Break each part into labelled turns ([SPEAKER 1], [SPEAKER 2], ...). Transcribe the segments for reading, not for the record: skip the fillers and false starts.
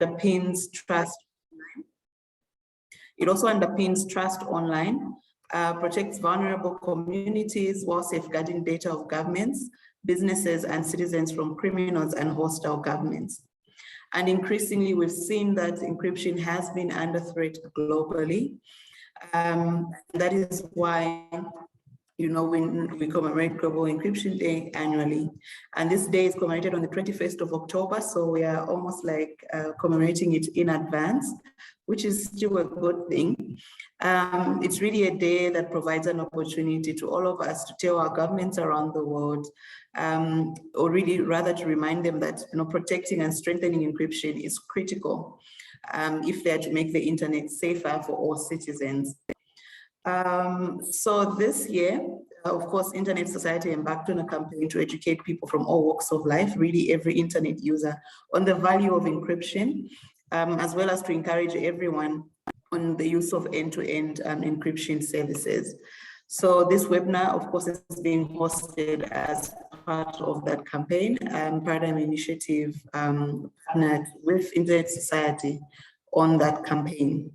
[SPEAKER 1] underpins trust online. It also underpins trust online, protects vulnerable communities while safeguarding data of governments, businesses, and citizens from criminals and hostile governments. And increasingly, we've seen that encryption has been under threat globally. That is why, you know, we commemorate Global Encryption Day annually. And this day is commemorated on the 21st of October. So we are almost like commemorating it in advance, which is still a good thing. It's really a day that provides an opportunity to all of us to tell our governments around the world, or really rather to remind them that, you know, protecting and strengthening encryption is critical if they're to make the internet safer for all citizens. So this year, of course, Internet Society embarked on a campaign to educate people from all walks of life, really every internet user, on the value of encryption, as well as to encourage everyone on the use of end-to-end encryption services. So this webinar, of course, is being hosted as part of that campaign. Paradigm Initiative partnered with Internet Society on that campaign.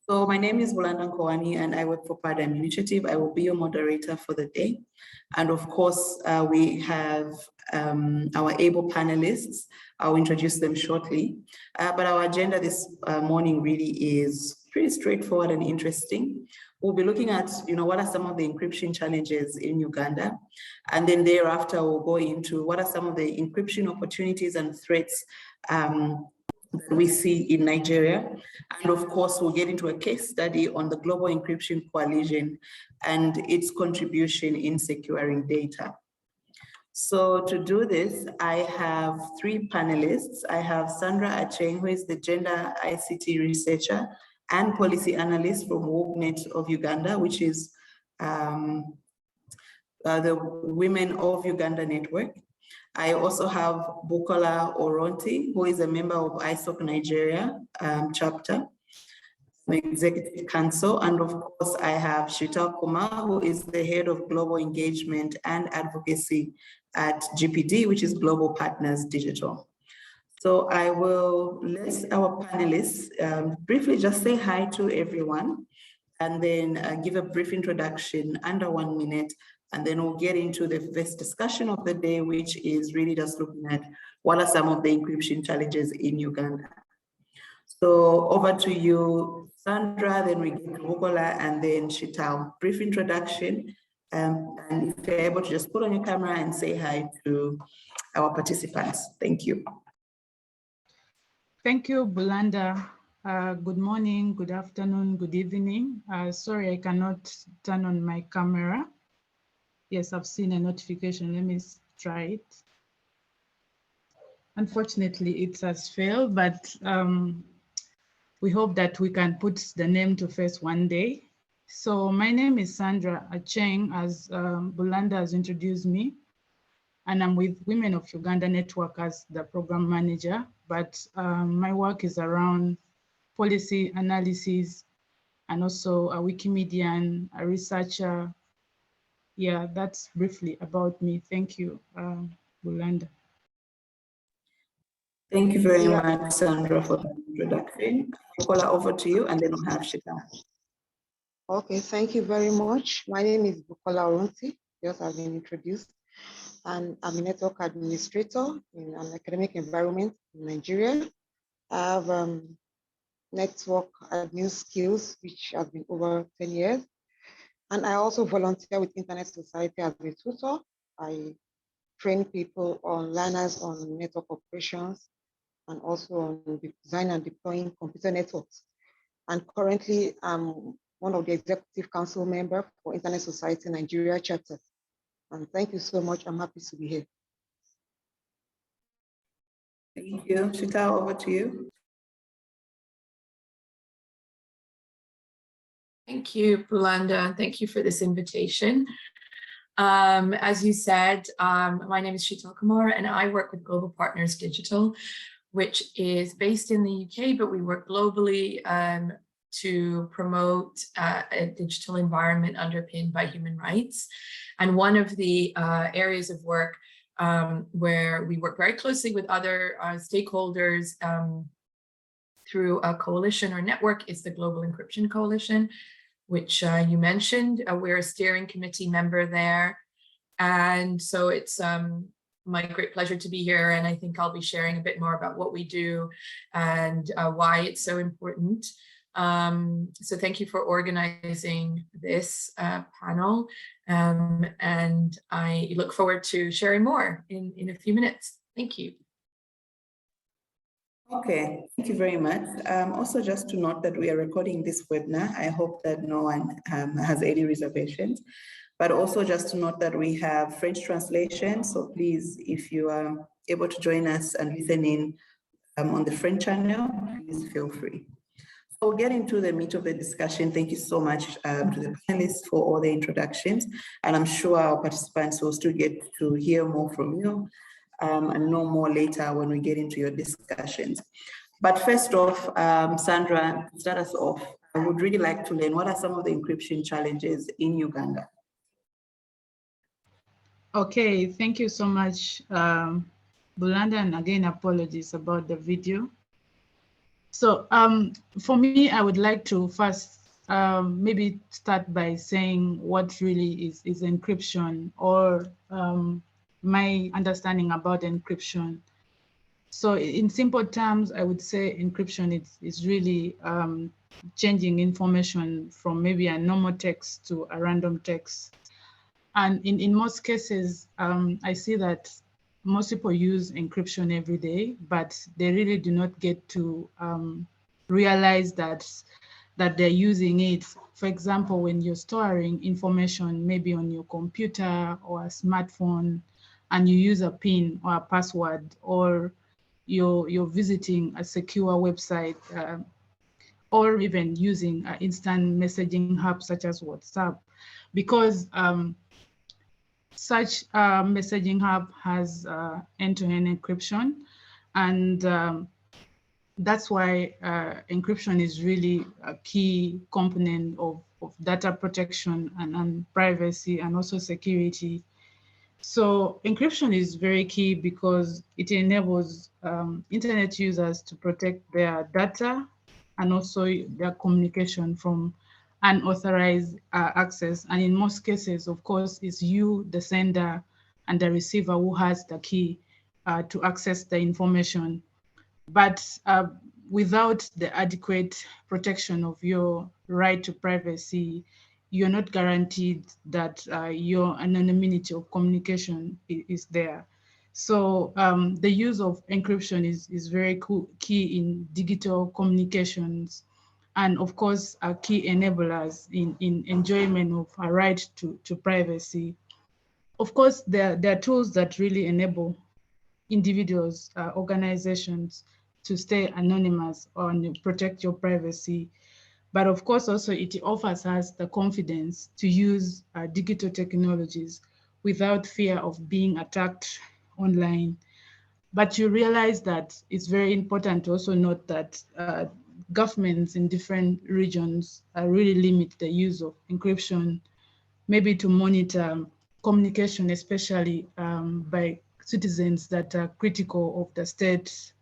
[SPEAKER 1] So my name is Bulanda Nkoani and I work for Paradigm Initiative. I will be your moderator for the day. And of course, we have our able panelists. I'll introduce them shortly. But our agenda this morning really is pretty straightforward and interesting. We'll be looking at, you know, what are some of the encryption challenges in Uganda? And then thereafter, we'll go into what are some of the encryption opportunities and threats that we see in Nigeria. And of course, we'll get into a case study on the Global Encryption Coalition and its contribution in securing data. So to do this, I have three panelists. I have Sandra Acheng, who is the gender ICT researcher and policy analyst from WOGNET of Uganda, which is the Women of Uganda Network. I also have Bukola Oronti, who is a member of ISOC Nigeria chapter, Executive Council. And of course, I have Shital Kumar, who is the head of global engagement and advocacy at GPD, which is Global Partners Digital. So I will let our panelists briefly just say hi to everyone and then give a brief introduction under 1 minute. And then we'll get into the first discussion of the day, which is really just looking at what are some of the encryption challenges in Uganda. So over to you, Sandra, then we get to Bukola and then Shital. Brief introduction. And if you're able to just put on your camera and say hi to our participants. Thank you.
[SPEAKER 2] Thank you, Bulanda. Good morning, good afternoon, good evening. Sorry, I cannot turn on my camera. Yes, I've seen a notification. Let me try it. Unfortunately, it has failed, but we hope that we can put the name to face one day. So my name is Sandra Acheng, as Bulanda has introduced me, and I'm with Women of Uganda Network as the program manager, but my work is around policy analysis and also a Wikimedian, a researcher. Yeah, that's briefly about me. Thank you, Bulanda.
[SPEAKER 1] Thank you very much, Sandra, for the introduction. Bukola, over to you, and then we'll have Shita.
[SPEAKER 3] Okay, thank you very much. My name is Bukola Oronti, just as been introduced, and I'm a network administrator in an academic environment in Nigeria. I have network admin skills, which has been over 10 years. And I also volunteer with Internet Society as a tutor. I train people on learners on network operations and also on design and deploying computer networks. And currently, I'm one of the executive council members for Internet Society Nigeria chapter. And thank you so much. I'm happy to be here.
[SPEAKER 1] Thank you. Shita, over to you.
[SPEAKER 4] Thank you, Bulanda, and thank you for this invitation. As you said, my name is Shital Kumar, and I work with Global Partners Digital, which is based in the UK, but we work globally to promote a digital environment underpinned by human rights. And one of the areas of work where we work very closely with other stakeholders through a coalition or network. It's the Global Encryption Coalition, which you mentioned. We're a steering committee member there. And so it's my great pleasure to be here. And I think I'll be sharing a bit more about what we do and why it's so important. So thank you for organizing this panel. And I look forward to sharing more in a few minutes. Thank you.
[SPEAKER 1] Okay, thank you very much. Also, just to note that we are recording this webinar. I hope that no one has any reservations, but also just to note that we have French translation. So please, if you are able to join us and listen in on the French channel, please feel free. So we'll get into the meat of the discussion. Thank you so much to the panelists for all the introductions. And I'm sure our participants will still get to hear more from you and know more later when we get into your discussions. But first off, Sandra, to start us off, I would really like to learn what are some of the encryption challenges in Uganda?
[SPEAKER 2] Okay, thank you so much, Bulanda, and again, apologies about the video. So for me, I would like to first maybe start by saying what really is encryption, or my understanding about encryption. So in simple terms, I would say encryption is really changing information from maybe a normal text to a random text. And in most cases, I see that most people use encryption every day, but they really do not get to realize that they're using it. For example, when you're storing information, maybe on your computer or a smartphone, and you use a PIN or a password, or you're visiting a secure website, or even using an instant messaging app such as WhatsApp, because such messaging app has end-to-end encryption, and that's why encryption is really a key component of data protection and privacy and also security. So encryption is very key because it enables internet users to protect their data and also their communication from unauthorized access. And in most cases, of course, it's you, the sender, and the receiver who has the key to access the information. But without the adequate protection of your right to privacy, you're not guaranteed that your anonymity of communication is there. So the use of encryption is very key in digital communications, and of course, are key enablers in enjoyment of a right to privacy. Of course, there are tools that really enable individuals, organizations to stay anonymous or protect your privacy. But of course, also it offers us the confidence to use digital technologies without fear of being attacked online. But you realize that it's very important to also note that governments in different regions really limit the use of encryption, maybe to monitor communication, especially by citizens that are critical of the state,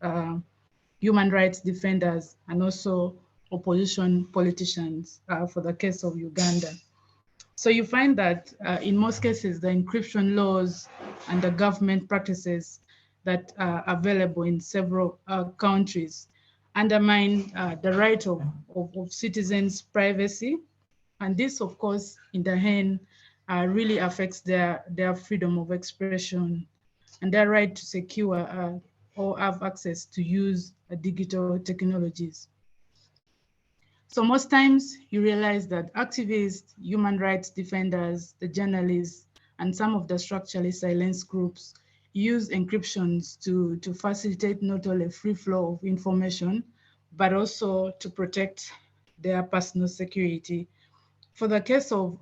[SPEAKER 2] human rights defenders, and also opposition politicians for the case of Uganda. So you find that in most cases, the encryption laws and the government practices that are available in several countries undermine the right of citizens' privacy. And this, of course, in the end, really affects their freedom of expression and their right to secure or have access to use digital technologies. So most times you realize that activists, human rights defenders, the journalists, and some of the structurally silenced groups use encryptions to facilitate not only a free flow of information, but also to protect their personal security. For the case of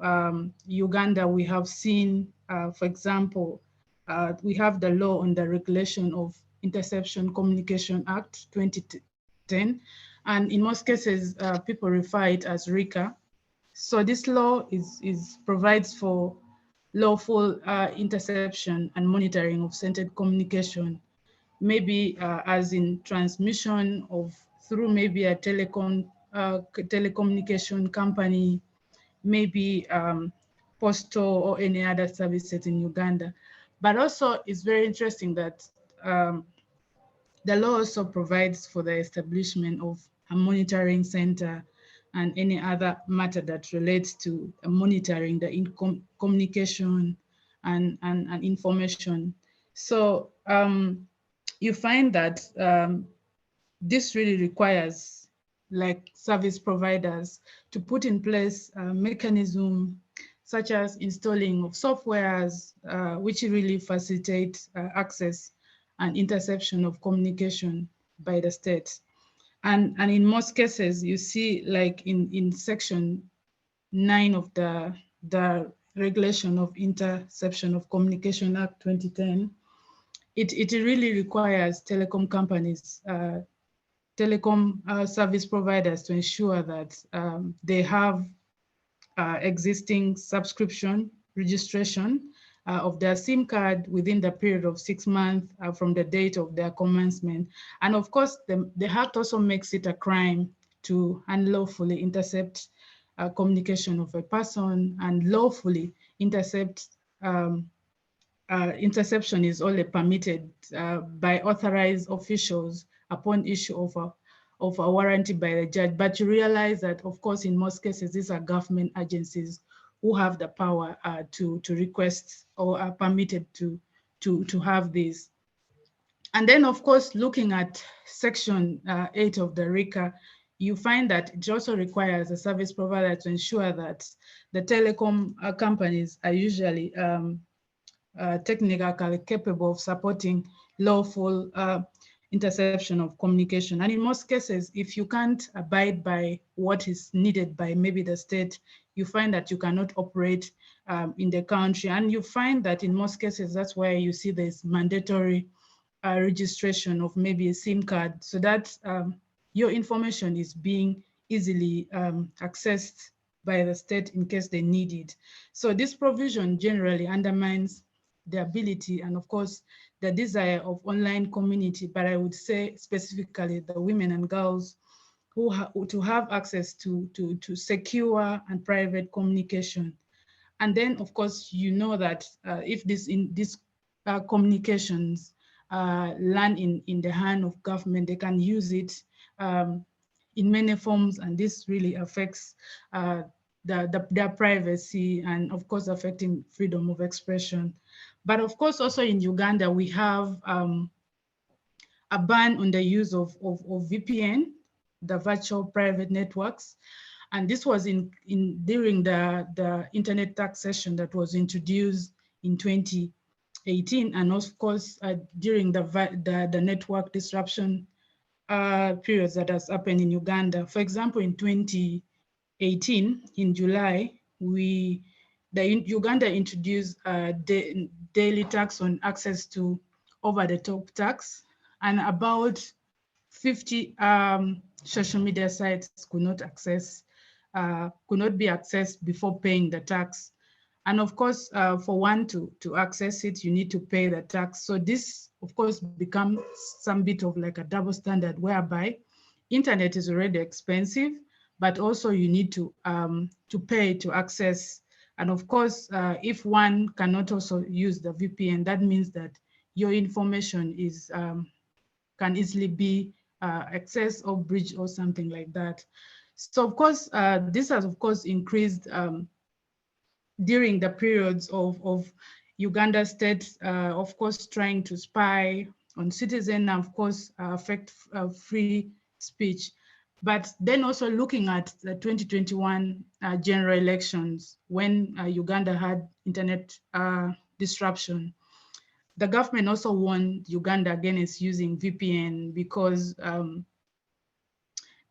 [SPEAKER 2] Uganda, we have seen, for example, we have the law on the regulation of Interception Communication Act 2010. And in most cases, people refer it as RICA. So this law provides for lawful interception and monitoring of centered communication, maybe as in transmission of through maybe a telecommunication company, maybe postal or any other services in Uganda. But also it's very interesting that the law also provides for the establishment of a monitoring center and any other matter that relates to monitoring the communication and information. So you find that this really requires like service providers to put in place a mechanism such as installing of softwares, which really facilitate access and interception of communication by the state. And in most cases, you see like in section 9 of the Regulation of Interception of Communication Act 2010, it really requires telecom companies, telecom service providers to ensure that they have existing subscription registration of their SIM card within the period of 6 months from the date of their commencement. And of course, the Act also makes it a crime to unlawfully intercept communication of a person, and lawfully intercept interception is only permitted by authorized officials upon issue of a warranty by the judge. But you realize that, of course, in most cases, these are government agencies who have the power to request or are permitted to have this. And then, of course, looking at section 8 of the RICA, you find that it also requires a service provider to ensure that the telecom companies are usually technically capable of supporting lawful interception of communication. And in most cases, if you can't abide by what is needed by maybe the state, you find that you cannot operate in the country. And you find that in most cases, that's where you see this mandatory registration of maybe a SIM card, so that your information is being easily accessed by the state in case they need it. So this provision generally undermines the ability and, of course, the desire of online community, but I would say specifically the women and girls who to have access to secure and private communication. And then, of course, you know that if these communications land in the hand of government, they can use it in many forms, and this really affects their privacy and, of course, affecting freedom of expression. But of course, also in Uganda, we have a ban on the use of VPN, the virtual private networks. And this was during the internet taxation that was introduced in 2018. And of course, during the network disruption periods that has happened in Uganda. For example, in 2018, in July, Uganda introduced a daily tax on access to over-the-top tax, and about 50 social media sites could not be accessed before paying the tax. And of course, for one to access it, you need to pay the tax. So this, of course, becomes some bit of like a double standard, whereby internet is already expensive, but also you need to pay to access. And of course, if one cannot also use the VPN, that means that your information is can easily be accessed or breached or something like that. So of course, this has of course increased during the periods of Uganda state, of course, trying to spy on citizens and of course affect free speech. But then also looking at the 2021 general elections, when Uganda had internet disruption, the government also warned Uganda against using VPN because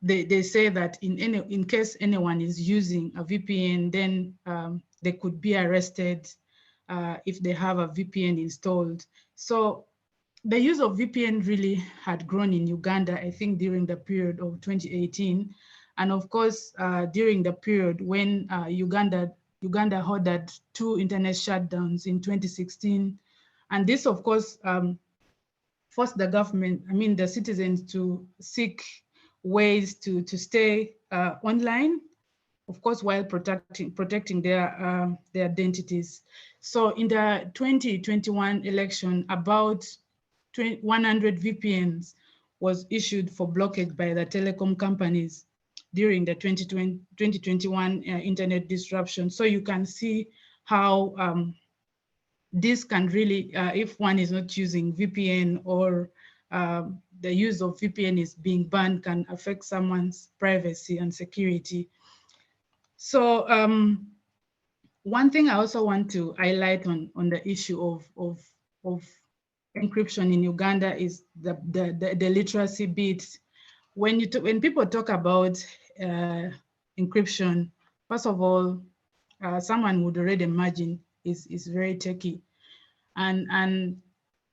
[SPEAKER 2] they say that in case anyone is using a VPN, then they could be arrested if they have a VPN installed. So the use of VPN really had grown in Uganda, I think, during the period of 2018. And of course, during the period when Uganda Uganda ordered 2 internet shutdowns in 2016. And this, of course, forced the government, the citizens, to seek ways to stay online, of course, while protecting their identities. So in the 2021 election, about 100 VPNs was issued for blockage by the telecom companies during the 2021 internet disruption. So you can see how this can really, if one is not using VPN, or the use of VPN is being banned, can affect someone's privacy and security. So one thing I also want to highlight on the issue of encryption in Uganda is the literacy bit. When people talk about encryption, first of all, someone would already imagine is very techy, and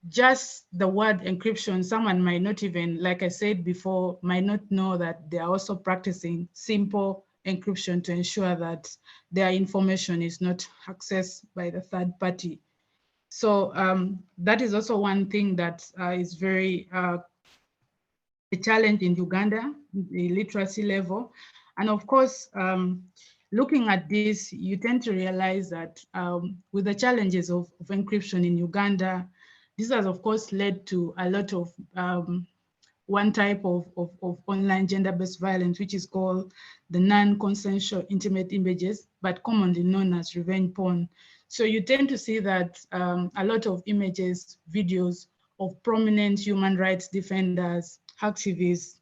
[SPEAKER 2] just the word encryption, someone might not even, like I said before, might not know that they are also practicing simple encryption to ensure that their information is not accessed by the third party. So that is also one thing that is very a challenge in Uganda, the literacy level. And of course, looking at this, you tend to realize that with the challenges of encryption in Uganda, this has, of course, led to a lot of one type of online gender-based violence, which is called the non-consensual intimate images, but commonly known as revenge porn. So you tend to see that a lot of images, videos of prominent human rights defenders, activists,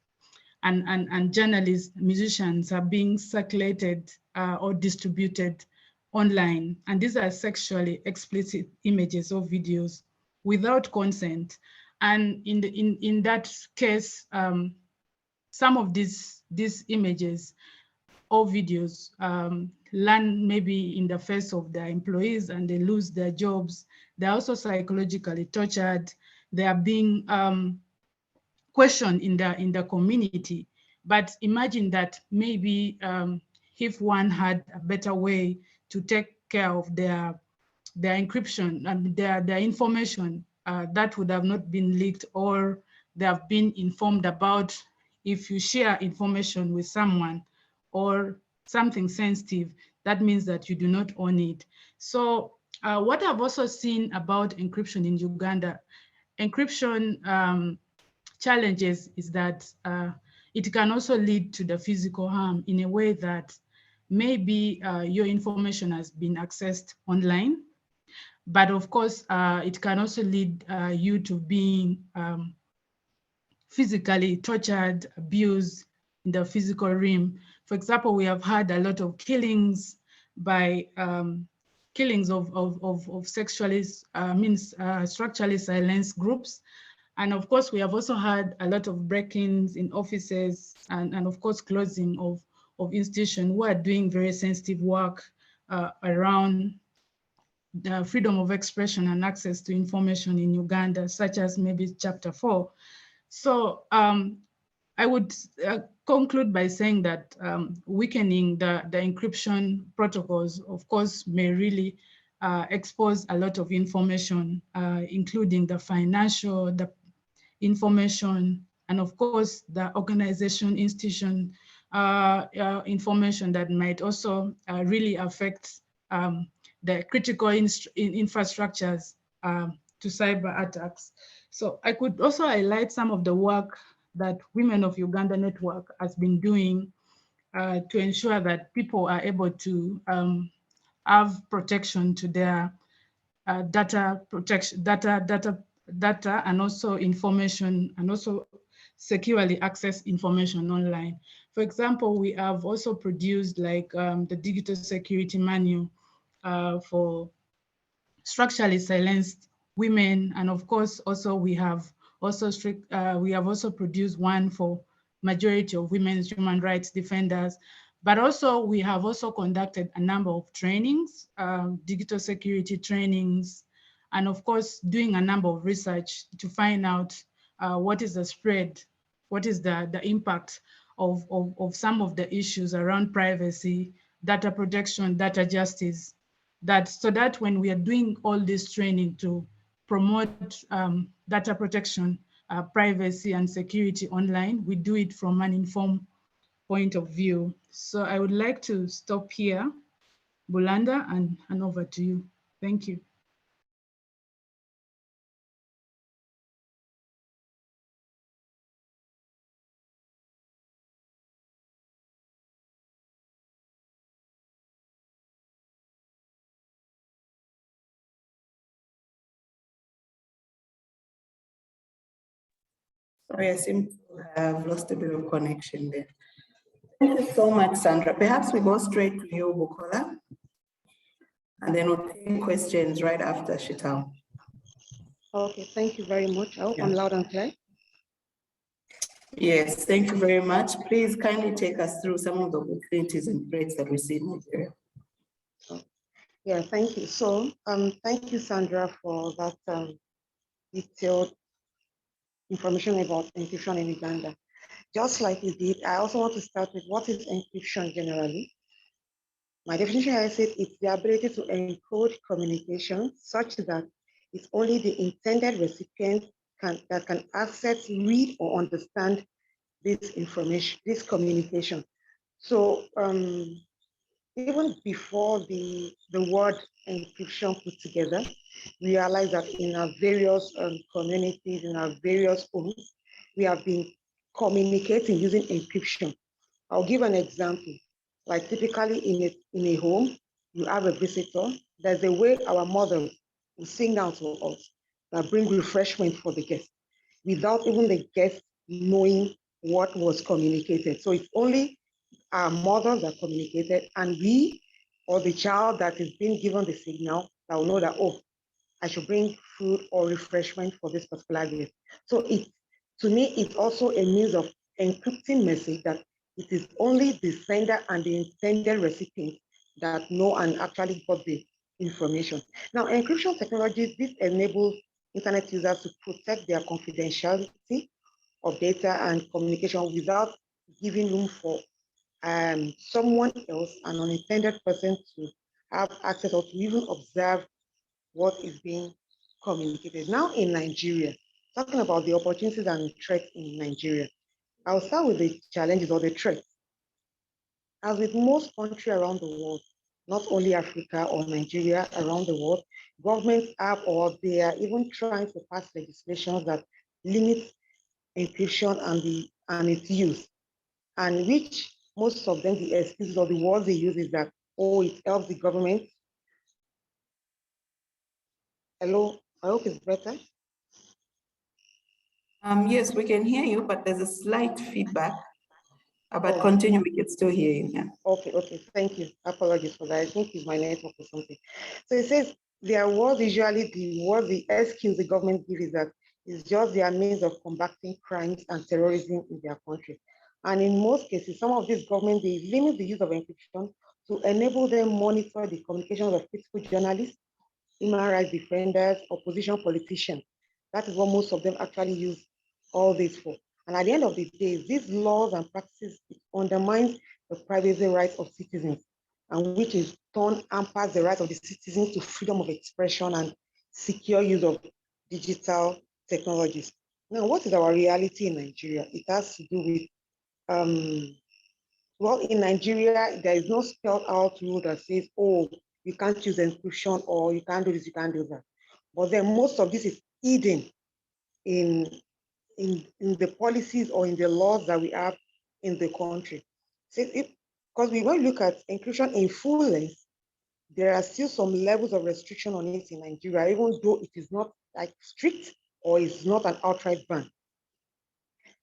[SPEAKER 2] and journalists, musicians are being circulated or distributed online. And these are sexually explicit images or videos without consent. And in that case, some of these images or videos land maybe in the face of their employees, and they lose their jobs. They're also psychologically tortured. They are being questioned in the community. But imagine that maybe if one had a better way to take care of their encryption and their information, that would have not been leaked, or they have been informed about. If you share information with someone or something sensitive, that means that you do not own it. So what I've also seen about encryption in Uganda, encryption challenges is that it can also lead to the physical harm in a way that maybe your information has been accessed online. But of course, it can also lead you to being physically tortured, abused in the physical realm. For example, we have had a lot of killings by killings of sexually, structurally silenced groups. And of course, we have also had a lot of break-ins in offices, and of course, closing of institutions who are doing very sensitive work around the freedom of expression and access to information in Uganda, such as maybe Chapter 4. So I would conclude by saying that weakening the encryption protocols, of course, may really expose a lot of information, including the financial, the information, and of course, the organization, institution information that might also really affect the critical infrastructures to cyber attacks. So I could also highlight some of the work that Women of Uganda Network has been doing to ensure that people are able to have protection to their data protection, data, and also information, and also securely access information online. For example, we have also produced like the digital security manual for structurally silenced women, and of course, also we have also produced one for majority of women's human rights defenders. But also we have also conducted a number of trainings, digital security trainings, and of course doing a number of research to find out what is the spread, what is the impact of some of the issues around privacy data protection, data justice, so that when we are doing all this training to promote data protection, privacy and security online, we do it from an informed point of view. So I would like to stop here, Bulanda, and over to you. Thank you.
[SPEAKER 1] Sorry, I seem to have lost a bit of connection there. Thank you so much, Sandra. Perhaps we go straight to you, Bukola, and then we'll take questions right after Shital.
[SPEAKER 3] Okay, thank you very much. I hope
[SPEAKER 1] Yeah.
[SPEAKER 3] I'm loud and clear.
[SPEAKER 1] Yes, thank you very much. Please kindly take us through some of the opportunities and threats that we see in Nigeria.
[SPEAKER 3] Yeah, thank you. So thank you, Sandra, for that detailed information about encryption in Uganda. Just like you did, I also want to start with what is encryption generally. My definition, I said, it's the ability to encode communication such that it's only the intended recipient that can access, read, or understand this information, this communication. So even before the word encryption put together, we realize that in our various communities, in our various homes, we have been communicating using encryption. I'll give an example. Like typically in a home, you have a visitor. There's a way our mother will sing out to us that bring refreshment for the guest without even the guest knowing what was communicated. So it's only our mothers that communicated, and we or the child that is being given the signal that will know that, oh, I should bring food or refreshment for this particular guest. So to me, it's also a means of encrypting message that it is only the sender and the intended recipient that know and actually got the information. Now, encryption technologies, this enables internet users to protect their confidentiality of data and communication without giving room for someone else, an unintended person, to have access or to even observe what is being communicated. Now in Nigeria, talking about the opportunities and threats in Nigeria, I'll start with the challenges or the threats. As with most countries around the world, not only Africa or Nigeria, around the world, governments have or they are even trying to pass legislation that limits encryption and its use, and which most of them, the excuses or the words they use is that, oh, it helps the government. Hello, I hope it's better.
[SPEAKER 1] Yes, we can hear you, but there's a slight feedback. But continue, we can still hear you. Yeah.
[SPEAKER 3] Okay, thank you. Apologies for that. I think it's my network or something. So it says their words usually the excuse the government gives is that it's just their means of combating crimes and terrorism in their country. And in most cases, some of these governments, they limit the use of encryption to enable them monitor the communications of critical journalists, human rights defenders, opposition politicians. That is what most of them actually use all this for. And at the end of the day, these laws and practices undermine the privacy rights of citizens, and which in turn hampers the right of the citizens to freedom of expression and secure use of digital technologies. Now, what is our reality in Nigeria? It has to do with, well, in Nigeria, there is no spelled out rule that says, oh, you can't use encryption or you can't do this, you can't do that. But then most of this is hidden in the policies or in the laws that we have in the country. So because when we look at encryption in full length, there are still some levels of restriction on it in Nigeria, even though it is not like strict or it's not an outright ban.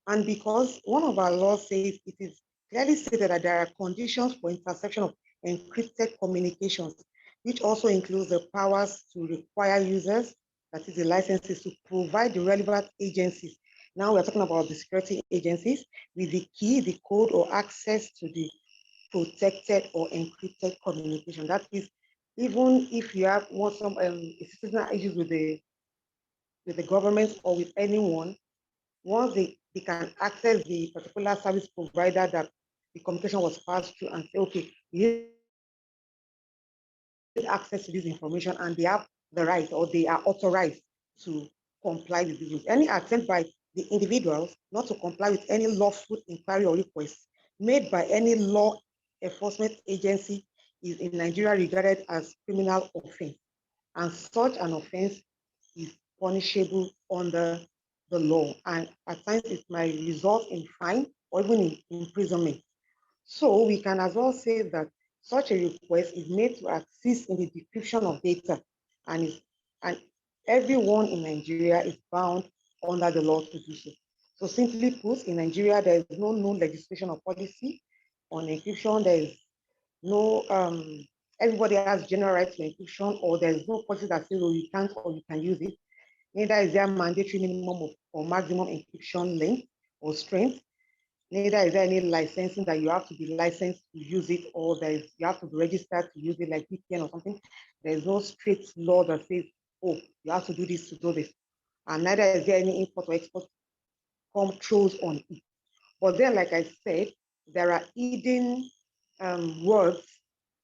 [SPEAKER 3] And because one of our laws says it is clearly stated that there are conditions for interception of encrypted communications, which also includes the powers to require users, that is the licenses, to provide the relevant agencies. Now we're talking about the security agencies with the key, the code, or access to the protected or encrypted communication. That is, even if you have some citizen issues with the government or with anyone, once they can access the particular service provider that the communication was passed through and say, okay, you access to this information and they have the right or they are authorized to comply with the rules. Any attempt by the individuals not to comply with any lawful inquiry or request made by any law enforcement agency is in Nigeria regarded as criminal offense, and such an offense is punishable under the law, and at times it might result in fine or even in imprisonment. So we can as well say that such a request is made to assist in the decryption of data, and everyone in Nigeria is bound under the law to do so. So simply put, in Nigeria, there is no known legislation or policy on encryption. There is no, everybody has general rights to encryption, or there is no policy that says, oh, you can't or you can use it. Neither is there mandatory minimum or maximum encryption length or strength. Neither is there any licensing that you have to be licensed to use it, or you have to be registered to use it like VPN or something. There is no strict law that says, oh, you have to do this to do this. And neither is there any import or export controls on it. But then, like I said, there are hidden words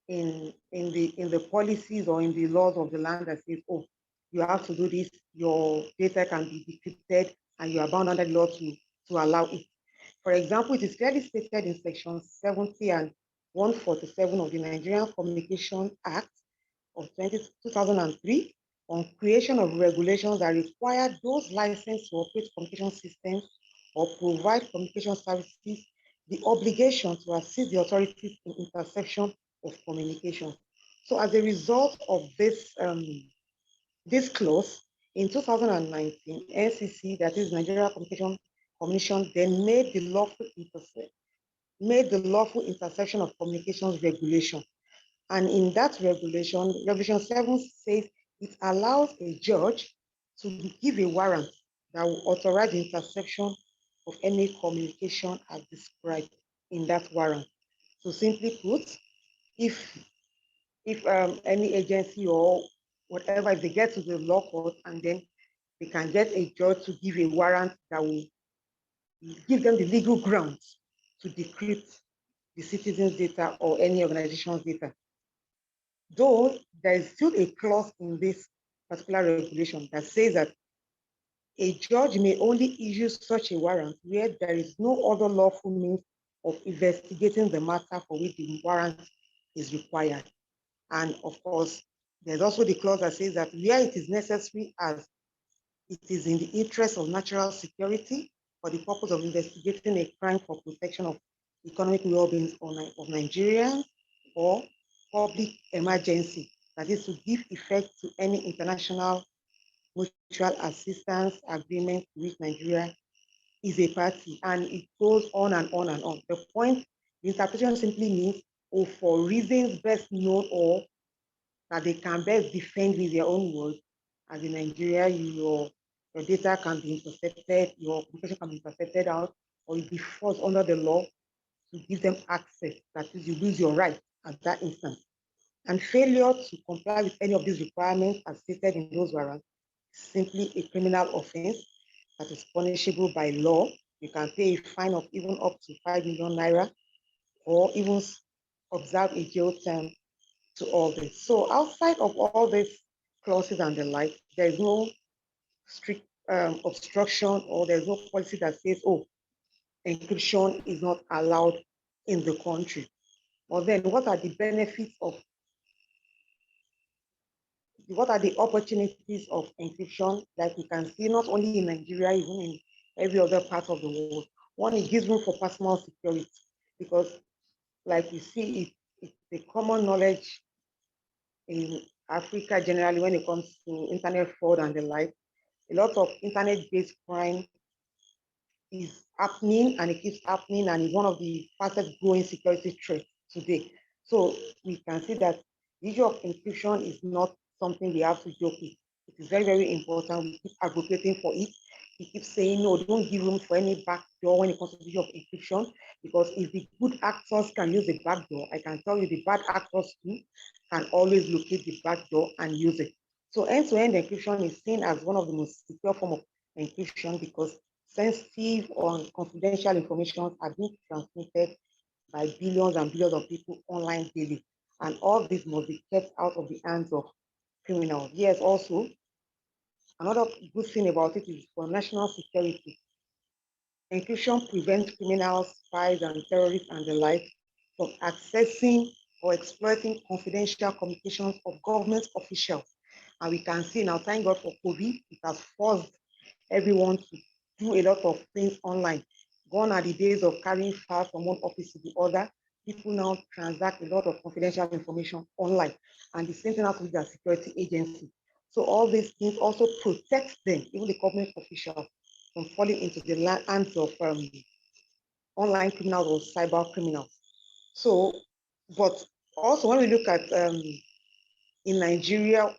[SPEAKER 3] in the policies or in the laws of the land that says, oh, you have to do this, your data can be decrypted, and you are bound under the law to allow it. For example, it is clearly stated in section 70 and 147 of the Nigerian Communication Act of 2003 on creation of regulations that require those licensed to operate communication systems or provide communication services the obligation to assist the authorities in interception of communication. So as a result of this clause, in 2019, NCC, that is Nigeria Communication Commission, then made the lawful interception of communications regulation. And in that regulation, Regulation 7 says it allows a judge to give a warrant that will authorize the interception of any communication as described in that warrant. So simply put, if any agency or whatever, if they get to the law court and then they can get a judge to give a warrant that will give them the legal grounds to decrypt the citizens' data or any organization's data. Though there is still a clause in this particular regulation that says that a judge may only issue such a warrant where there is no other lawful means of investigating the matter for which the warrant is required. And of course, there's also the clause that says that where it is necessary as it is in the interest of national security for the purpose of investigating a crime for protection of economic well-being of Nigerians or public emergency, that is to give effect to any international mutual assistance agreement to which Nigeria is a party. And it goes on and on and on. The point, the interpretation simply means, or for reasons best known or that they can best defend with their own words, as in Nigeria, your data can be intercepted, your communication can be intercepted out, or you be forced under the law to give them access, that is, you lose your right at that instance. And failure to comply with any of these requirements as stated in those warrants is simply a criminal offense that is punishable by law. You can pay a fine of even up to 5 million naira, or even observe a jail term to all this. So outside of all these clauses and the like, there is no strict obstruction, or there's no policy that says, oh, encryption is not allowed in the country. But then what are the benefits of, what are the opportunities of encryption that we can see not only in Nigeria, even in every other part of the world? One, it gives room for personal security, because like you see, it's a common knowledge in Africa generally when it comes to internet fraud and the like. A lot of internet-based crime is happening, and it keeps happening, and is one of the fastest growing security threats today. So we can see that the issue of encryption is not something we have to joke with. It is very, very important. We keep advocating for it. We keep saying, no, don't give room for any backdoor when it comes to the issue of encryption, because if the good actors can use the backdoor, I can tell you the bad actors too can always locate the backdoor and use it. So end-to-end encryption is seen as one of the most secure form of encryption, because sensitive or confidential information are being transmitted by billions and billions of people online daily. And all this must be kept out of the hands of criminals. Yes, also, another good thing about it is for national security. Encryption prevents criminals, spies, and terrorists and the like from accessing or exploiting confidential communications of government officials. And we can see now, thank God for COVID, it has forced everyone to do a lot of things online. Gone are the days of carrying files from one office to the other. People now transact a lot of confidential information online, and the same thing happens with their security agency. So all these things also protect them, even the government officials, from falling into the hands of online criminals or cyber criminals. So, but also when we look at in Nigeria,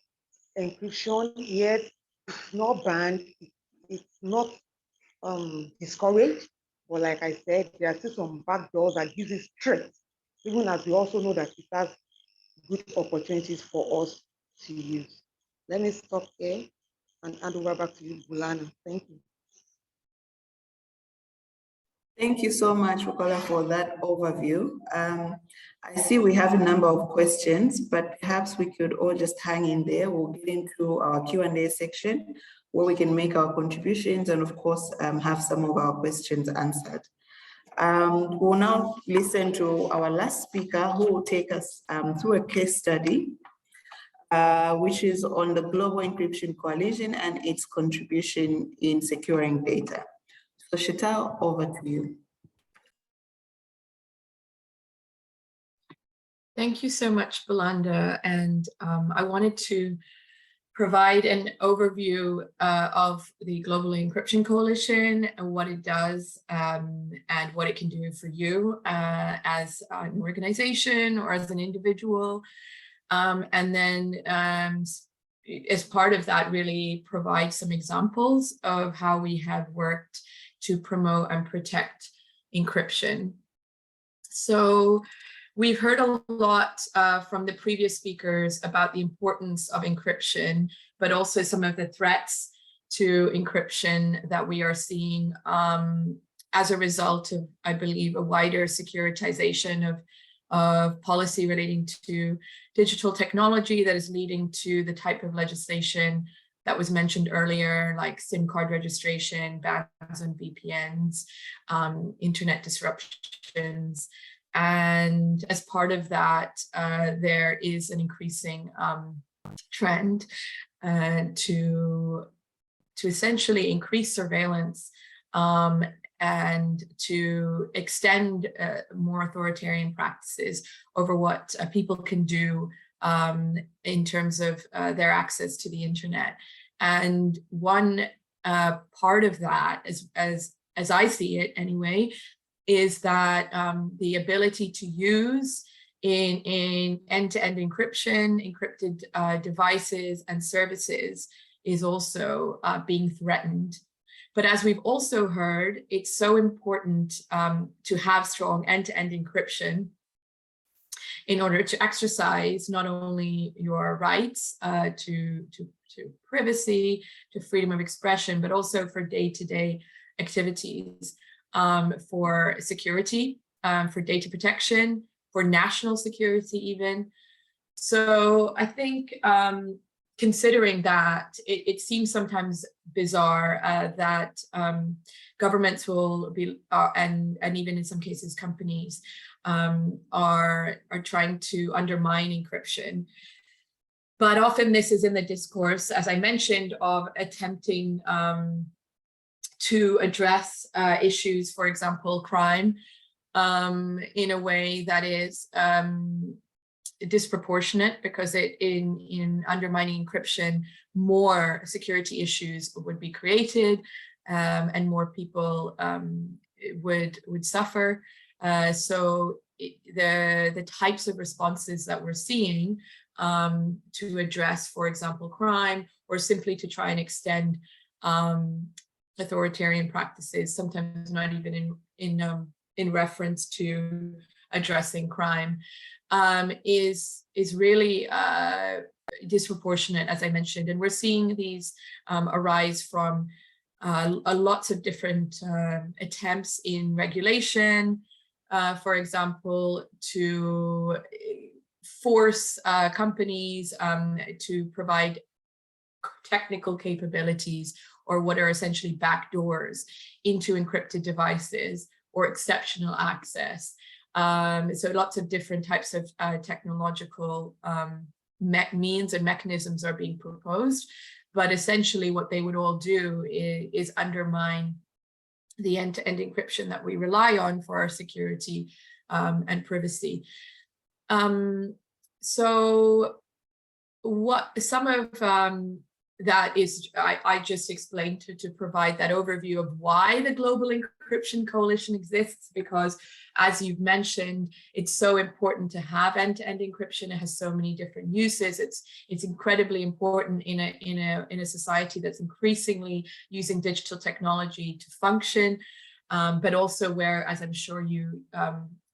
[SPEAKER 3] encryption, yes, it's not banned, it's not discouraged, but like I said, there are still some back doors that give it strength, even as we also know that it has good opportunities for us to use. Let me stop here and hand over back to you, Bulana. Thank you.
[SPEAKER 1] Thank you so much, Bukola, for that overview. I see we have a number of questions, but perhaps we could all just hang in there. We'll get into our Q&A section where we can make our contributions and of course have some of our questions answered. We'll now listen to our last speaker who will take us through a case study, which is on the Global Encryption Coalition and its contribution in securing data. So Shetal, over to you.
[SPEAKER 4] Thank you so much, Belanda. And I wanted to provide an overview of the Global Encryption Coalition and what it does and what it can do for you as an organization or as an individual. And then as part of that, really provide some examples of how we have worked to promote and protect encryption. So we've heard a lot from the previous speakers about the importance of encryption, but also some of the threats to encryption that we are seeing as a result of, I believe, a wider securitization of policy relating to digital technology that is leading to the type of legislation that was mentioned earlier, like SIM card registration, bans on VPNs, internet disruptions. And as part of that, there is an increasing trend to essentially increase surveillance and to extend more authoritarian practices over what people can do in terms of their access to the internet. And one part of that, as I see it anyway, is that the ability to use in end-to-end encryption, encrypted devices and services is also being threatened. But as we've also heard, it's so important to have strong end-to-end encryption in order to exercise not only your rights to privacy, to freedom of expression, but also for day-to-day activities, for security, for data protection, for national security even. So I think considering that, it seems sometimes bizarre that governments will be, and even in some cases companies, are trying to undermine encryption. But often this is in the discourse, as I mentioned, of attempting to address issues, for example, crime, in a way that is disproportionate, because in undermining encryption, more security issues would be created and more people would suffer. So the types of responses that we're seeing to address, for example, crime, or simply to try and extend authoritarian practices, sometimes not even in reference to addressing crime, is really disproportionate, as I mentioned. And we're seeing these arise from lots of different attempts in regulation, for example, to force companies to provide technical capabilities or what are essentially backdoors into encrypted devices or exceptional access. So lots of different types of technological means and mechanisms are being proposed, but essentially what they would all do is undermine the end-to-end encryption that we rely on for our security and privacy. So what some of that is, I just explained to provide that overview of why the Global Encryption Coalition exists, because as you've mentioned, it's so important to have end-to-end encryption. It has so many different uses. It's incredibly important in a society that's increasingly using digital technology to function, but also where, as I'm sure you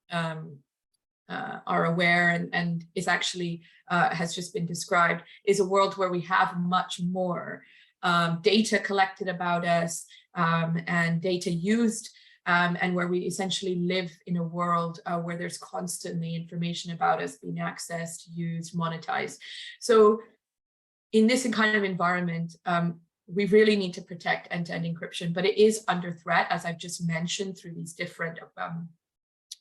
[SPEAKER 4] are aware and is actually has just been described, is a world where we have much more data collected about us and data used, and where we essentially live in a world where there's constantly information about us being accessed, used, monetized. So in this kind of environment, we really need to protect end-to-end encryption, but it is under threat, as I've just mentioned, through these different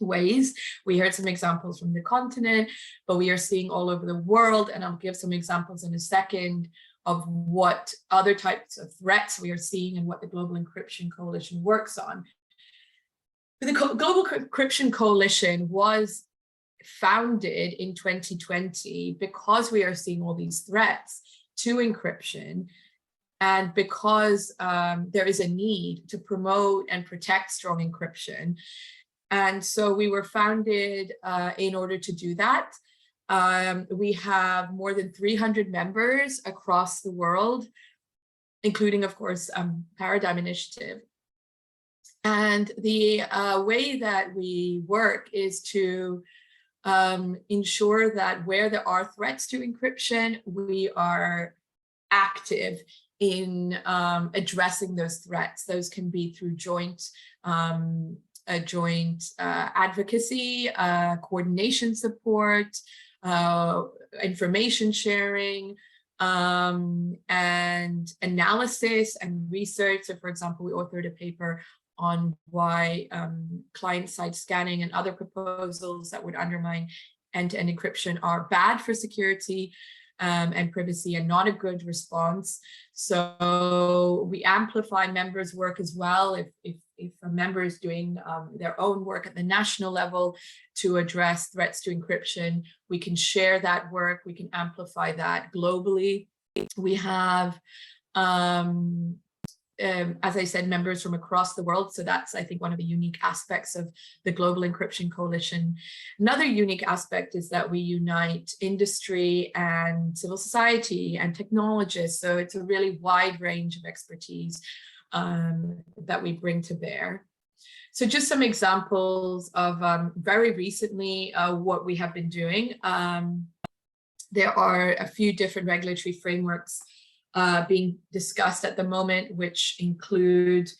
[SPEAKER 4] ways. We heard some examples from the continent, but we are seeing all over the world, and I'll give some examples in a second of what other types of threats we are seeing and what the Global Encryption Coalition works on. The Global Encryption Coalition was founded in 2020 because we are seeing all these threats to encryption, and because there is a need to promote and protect strong encryption. And so we were founded in order to do that. We have more than 300 members across the world, including, of course, Paradigm Initiative. And the way that we work is to ensure that where there are threats to encryption, we are active in addressing those threats. Those can be through joint advocacy, coordination support, information sharing, and analysis and research. So for example, we authored a paper on why client-side scanning and other proposals that would undermine end-to-end encryption are bad for security and privacy and not a good response. So we amplify members' work as well. If a member is doing their own work at the national level to address threats to encryption, we can share that work, we can amplify that globally. We have, as I said, members from across the world. So that's, I think, one of the unique aspects of the Global Encryption Coalition. Another unique aspect is that we unite industry and civil society and technologists. So it's a really wide range of expertise that we bring to bear. So just some examples of very recently what we have been doing. There are a few different regulatory frameworks being discussed at the moment, which include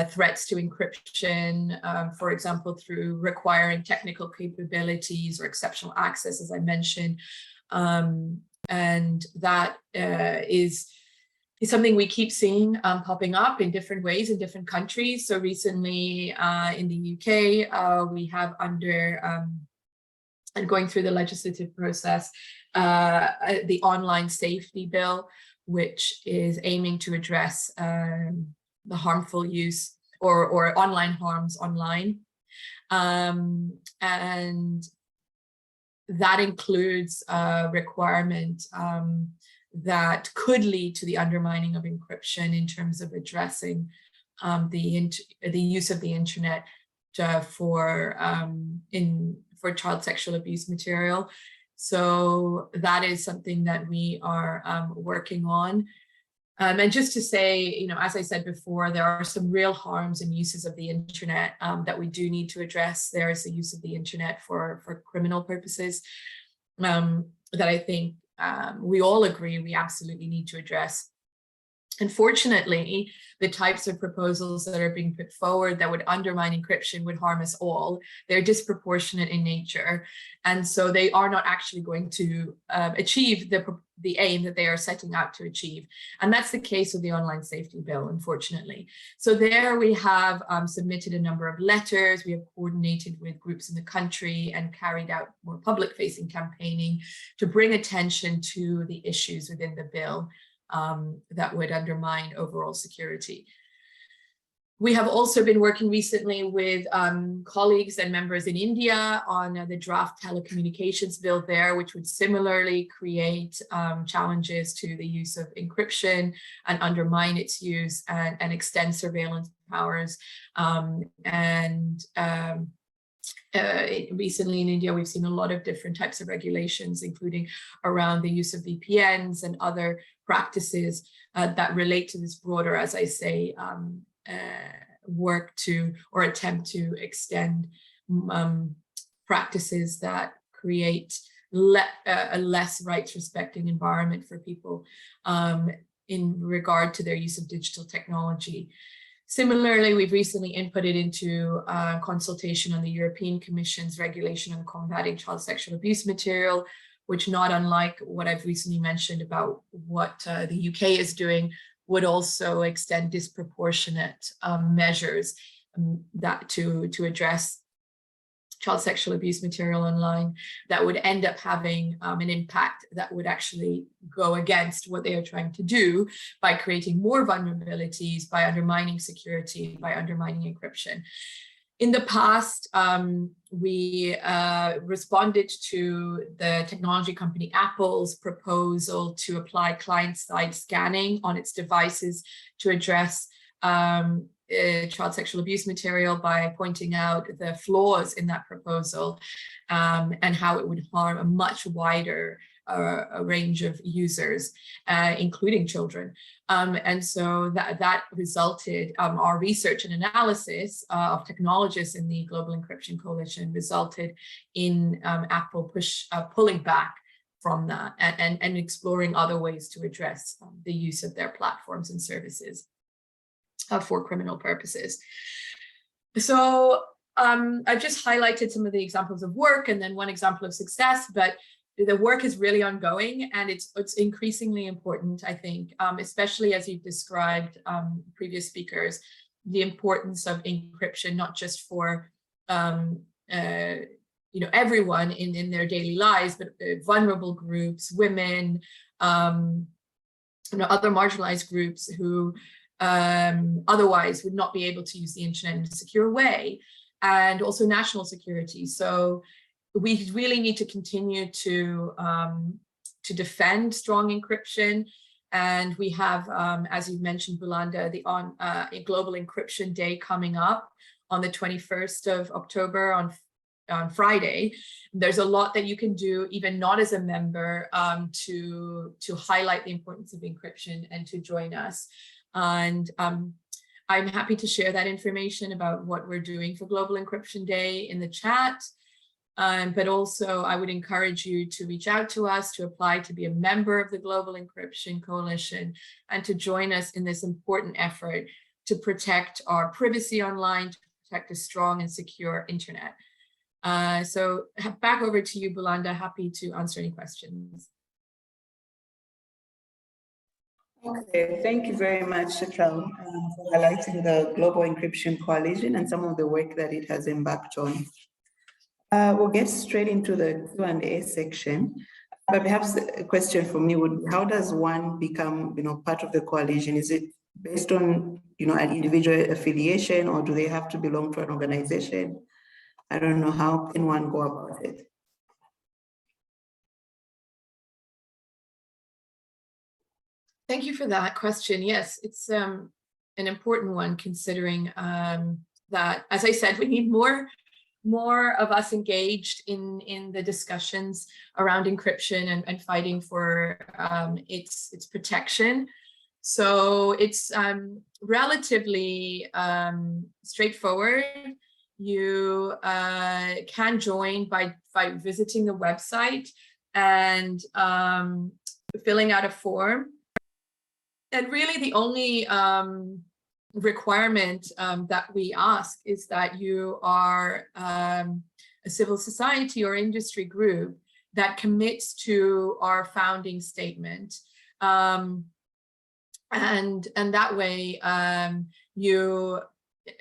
[SPEAKER 4] threats to encryption, for example, through requiring technical capabilities or exceptional access, as I mentioned. And that is something we keep seeing popping up in different ways in different countries. So recently in the UK, we have under and going through the legislative process, the Online Safety Bill, which is aiming to address the harmful use or online harms online. And that includes a requirement that could lead to the undermining of encryption in terms of addressing the use of the internet for child sexual abuse material. So that is something that we are working on. And just to say, as I said before, there are some real harms and uses of the internet that we do need to address. There is the use of the internet for criminal purposes that I think we all agree we absolutely need to address. Unfortunately, the types of proposals that are being put forward that would undermine encryption would harm us all. They're disproportionate in nature, and so they are not actually going to achieve the aim that they are setting out to achieve. And that's the case with the Online Safety Bill, unfortunately. So there we have submitted a number of letters, we have coordinated with groups in the country and carried out more public-facing campaigning to bring attention to the issues within the bill that would undermine overall security. We have also been working recently with colleagues and members in India on the draft telecommunications bill there, which would similarly create challenges to the use of encryption and undermine its use and extend surveillance powers. Recently in India, we've seen a lot of different types of regulations, including around the use of VPNs and other practices that relate to this broader, as I say, work to or attempt to extend practices that create a less rights respecting environment for people in regard to their use of digital technology. Similarly, we've recently inputted into consultation on the European Commission's regulation on combating child sexual abuse material, which, not unlike what I've recently mentioned about what the UK is doing, would also extend disproportionate measures that to address child sexual abuse material online that would end up having an impact that would actually go against what they are trying to do by creating more vulnerabilities, by undermining security, by undermining encryption. In the past, we responded to the technology company Apple's proposal to apply client-side scanning on its devices to address child sexual abuse material by pointing out the flaws in that proposal and how it would harm a much wider a range of users, including children. And so that resulted, our research and analysis of technologists in the Global Encryption Coalition resulted in Apple pulling back from that and exploring other ways to address the use of their platforms and services for criminal purposes. So I've just highlighted some of the examples of work and then one example of success, but the work is really ongoing and it's increasingly important, I think, especially as you've described, previous speakers, the importance of encryption, not just for everyone in their daily lives, but vulnerable groups, women, other marginalized groups who otherwise would not be able to use the internet in a secure way, and also national security. So we really need to continue to defend strong encryption. And we have, as you mentioned, Bulanda, a Global Encryption Day coming up on the 21st of October on Friday. There's a lot that you can do, even not as a member, to highlight the importance of encryption and to join us. And I'm happy to share that information about what we're doing for Global Encryption Day in the chat. But also I would encourage you to reach out to us, to apply to be a member of the Global Encryption Coalition, and to join us in this important effort to protect our privacy online, to protect a strong and secure internet. So back over to you, Bulanda, happy to answer any questions.
[SPEAKER 1] Okay, thank you very much, Chital, for highlighting the Global Encryption Coalition and some of the work that it has embarked on. We'll get straight into the Q&A section, but perhaps a question for me would be, how does one become, part of the coalition? Is it based on, an individual affiliation, or do they have to belong to an organization? I don't know, how can one go about it?
[SPEAKER 4] Thank you for that question. Yes, it's an important one, considering that, as I said, we need more of us engaged in the discussions around encryption and fighting for its protection. So it's relatively straightforward. You can join by visiting the website and filling out a form. And really the only requirement that we ask is that you are a civil society or industry group that commits to our founding statement. And that way,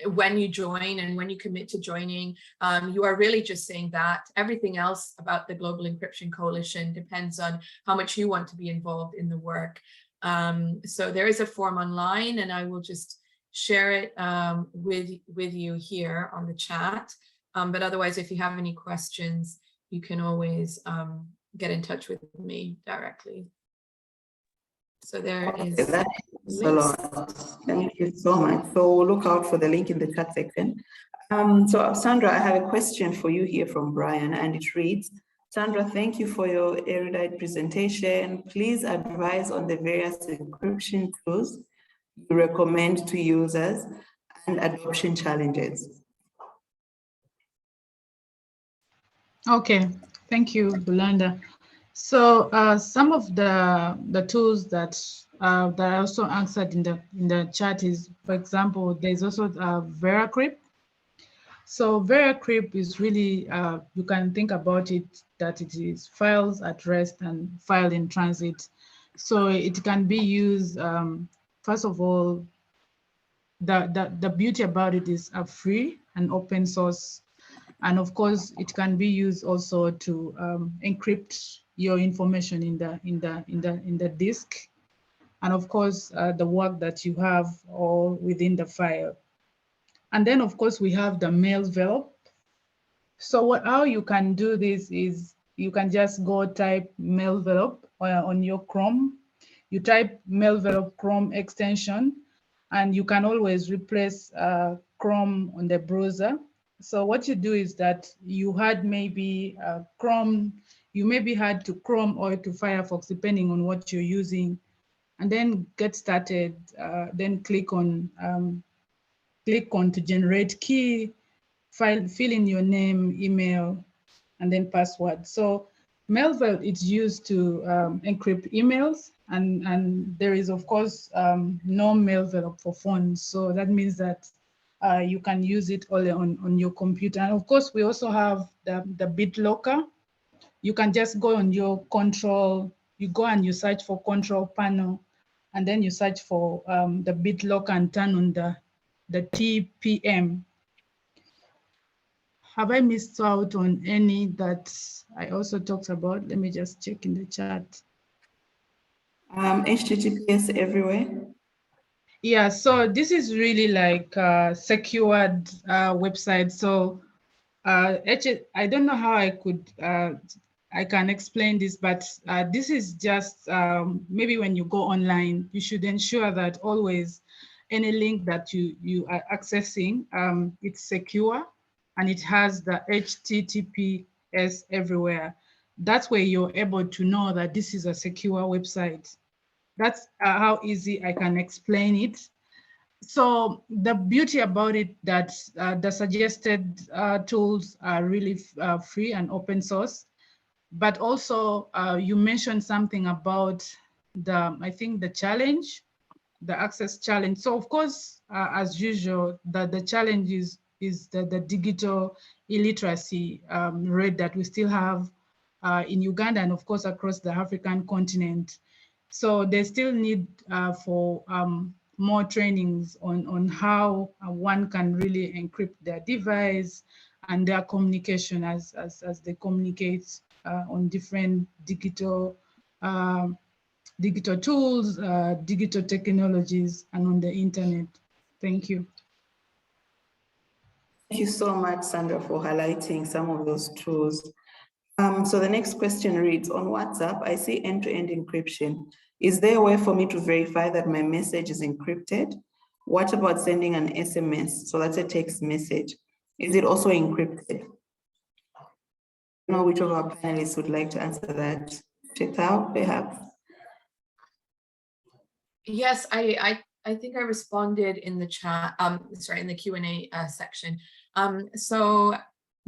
[SPEAKER 4] when you join and when you commit to joining, you are really just saying that. Everything else about the Global Encryption Coalition depends on how much you want to be involved in the work. So there is a form online, and I will just share it with you here on the chat. But otherwise, if you have any questions, you can always get in touch with me directly. So there is.
[SPEAKER 1] That's a lot. Thank you so much. So look out for the link in the chat section. So Sandra, I have a question for you here from Brian, and it reads, Sandra, thank you for your erudite presentation. Please advise on the various encryption tools you recommend to users and adoption challenges.
[SPEAKER 2] Okay, thank you, Bulanda. So some of the tools that I also answered in the chat is, for example, there's also VeraCrypt. So VeraCrypt is really, you can think about it that it is files at rest and file in transit. So it can be used, first of all, the beauty about it is free and open source. And of course, it can be used also to encrypt your information in the disk. And of course, the work that you have all within the file. And then of course, we have the mail envelope. So how you can do this is you can just go type mail envelope on your Chrome. You type mail envelope Chrome extension, and you can always replace Chrome on the browser. So what you do is that you had maybe Chrome, you maybe had to Chrome or to Firefox, depending on what you're using, and then get started. Then click on to generate key, fill in your name, email, and then password. So Mailveil is used to encrypt emails, and there is of course no Mailveil for phones. So that means that you can use it only on your computer. And of course, we also have the BitLocker. You can just go on your control, you go and you search for control panel, and then you search for the BitLocker and turn on the TPM. Have I missed out on any that I also talked about? Let me just check in the chat.
[SPEAKER 1] HTTPS everywhere.
[SPEAKER 2] Yeah, so this is really like a secured website. So I don't know how I can explain this, but this is just maybe when you go online, you should ensure that always any link that you are accessing, it's secure and it has the HTTPS everywhere. That's where you're able to know that this is a secure website. That's how easy I can explain it. So the beauty about it that the suggested tools are really free and open source, but also you mentioned something about I think the challenge, the access challenge. So of course, as usual, the challenge is the digital illiteracy rate that we still have in Uganda and of course across the African continent. So they still need for more trainings on how one can really encrypt their device and their communication as they communicate on different digital tools, digital technologies, and on the internet. Thank you.
[SPEAKER 1] Thank you so much, Sandra, for highlighting some of those tools. So the next question reads, on WhatsApp, I see end-to-end encryption. Is there a way for me to verify that my message is encrypted? What about sending an SMS? So that's a text message. Is it also encrypted? I don't know which of our panelists would like to answer that. Chitao, perhaps?
[SPEAKER 4] Yes, I think I responded in the chat, sorry, in the Q&A section. So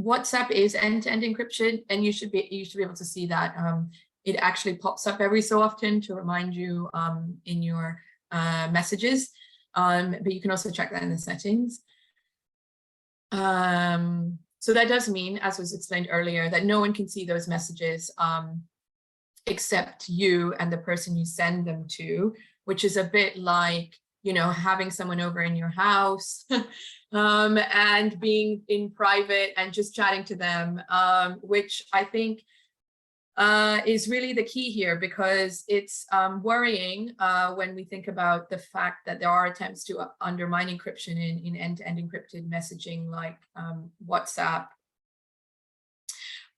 [SPEAKER 4] WhatsApp is end-to-end encryption, and you should be able to see that. It actually pops up every so often to remind you in your messages, but you can also check that in the settings. So that does mean, as was explained earlier, that no one can see those messages except you and the person you send them to, which is a bit like, you know, having someone over in your house and being in private and just chatting to them, which I think is really the key here, because it's worrying when we think about the fact that there are attempts to undermine encryption in end-to-end encrypted messaging like WhatsApp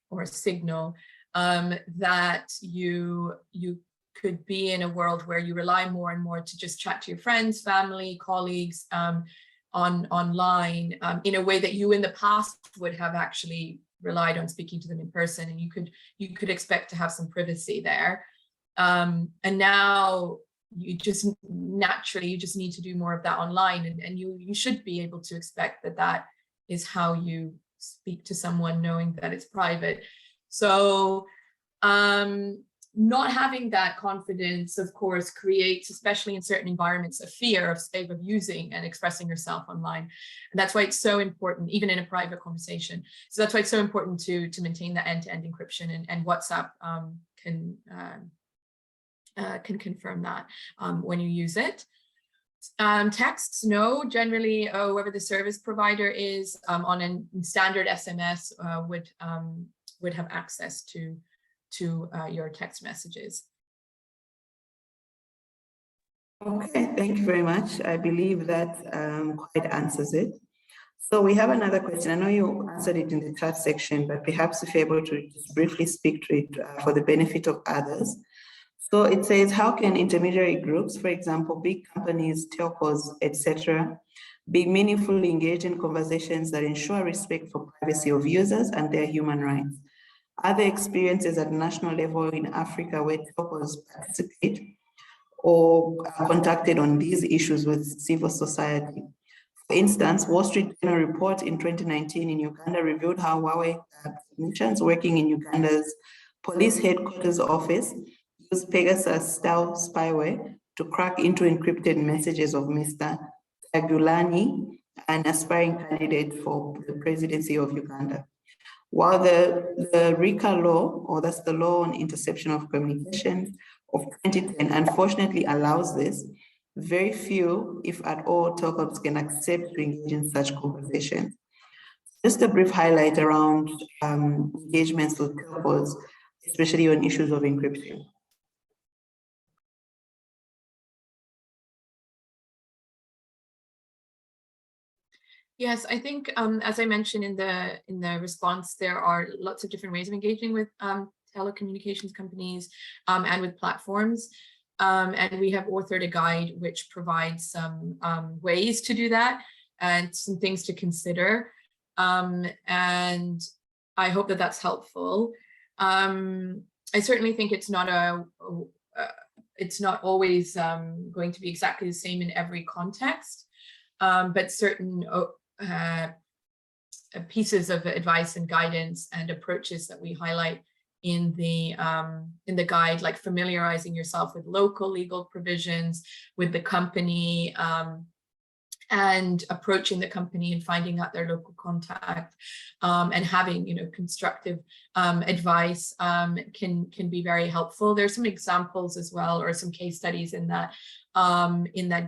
[SPEAKER 4] or Signal, that you could be in a world where you rely more and more to just chat to your friends, family, colleagues online in a way that you in the past would have actually relied on speaking to them in person, and you could expect to have some privacy there. And now you just naturally, you just need to do more of that online, and you should be able to expect that that is how you speak to someone, knowing that it's private. So not having that confidence, of course, creates, especially in certain environments, a fear of using and expressing yourself online. And that's why it's so important, even in a private conversation. So that's why it's so important to maintain that end-to-end encryption, and WhatsApp can confirm that when you use it. Texts, no, generally whoever the service provider is on a standard SMS would have access to your text messages.
[SPEAKER 1] Okay, thank you very much. I believe that quite answers it. So we have another question. I know you answered it in the chat section, but perhaps if you're able to just briefly speak to it for the benefit of others. So it says, how can intermediary groups, for example, big companies, telcos, etc., be meaningfully engaged in conversations that ensure respect for privacy of users and their human rights? Are there experiences at national level in Africa where telcos participate or are contacted on these issues with civil society? For instance, Wall Street Journal report in 2019 in Uganda revealed how Huawei technicians working in Uganda's police headquarters office used Pegasus-style spyware to crack into encrypted messages of Mr. Kyagulanyi, an aspiring candidate for the presidency of Uganda. While the RICA law, or that's the law on interception of communications of 2010, unfortunately allows this, very few, if at all, telcos can accept to engage in such conversations. Just a brief highlight around engagements with telcos, especially on issues of encryption.
[SPEAKER 4] Yes, I think as I mentioned in the response, there are lots of different ways of engaging with telecommunications companies and with platforms. And we have authored a guide which provides some ways to do that and some things to consider. And I hope that that's helpful. I certainly think it's not always going to be exactly the same in every context, but certain pieces of advice and guidance and approaches that we highlight in the guide, like familiarizing yourself with local legal provisions, with the company, and approaching the company and finding out their local contact, and having, you know, constructive advice can be very helpful. There's some examples as well, or some case studies in that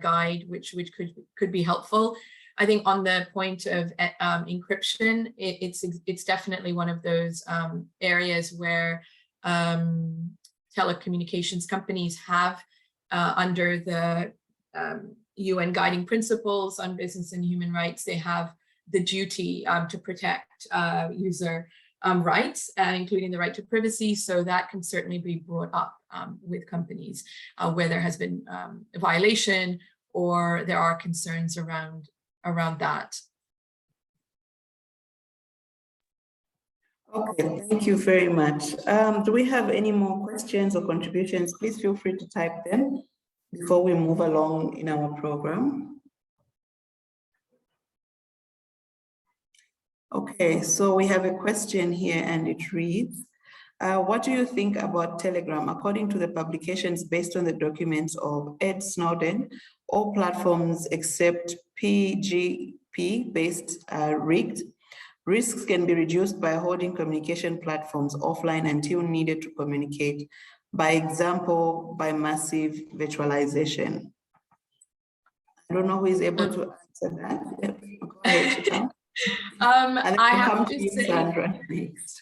[SPEAKER 4] guide which could be helpful. I think on the point of encryption, it's definitely one of those areas where telecommunications companies have, under the UN guiding principles on business and human rights, they have the duty to protect user rights, including the right to privacy. So that can certainly be brought up with companies where there has been a violation or there are concerns around that.
[SPEAKER 1] Okay, thank you very much. Do we have any more questions or contributions? Please feel free to type them before we move along in our program. Okay, so we have a question here and it reads, What do you think about Telegram? According to the publications based on the documents of Ed Snowden, all platforms except PGP-based are rigged. Risks can be reduced by holding communication platforms offline until needed to communicate, by example, by massive virtualization. I don't know who is able to answer that. Go ahead, Chital.
[SPEAKER 4] I have to say,
[SPEAKER 1] Sandra next.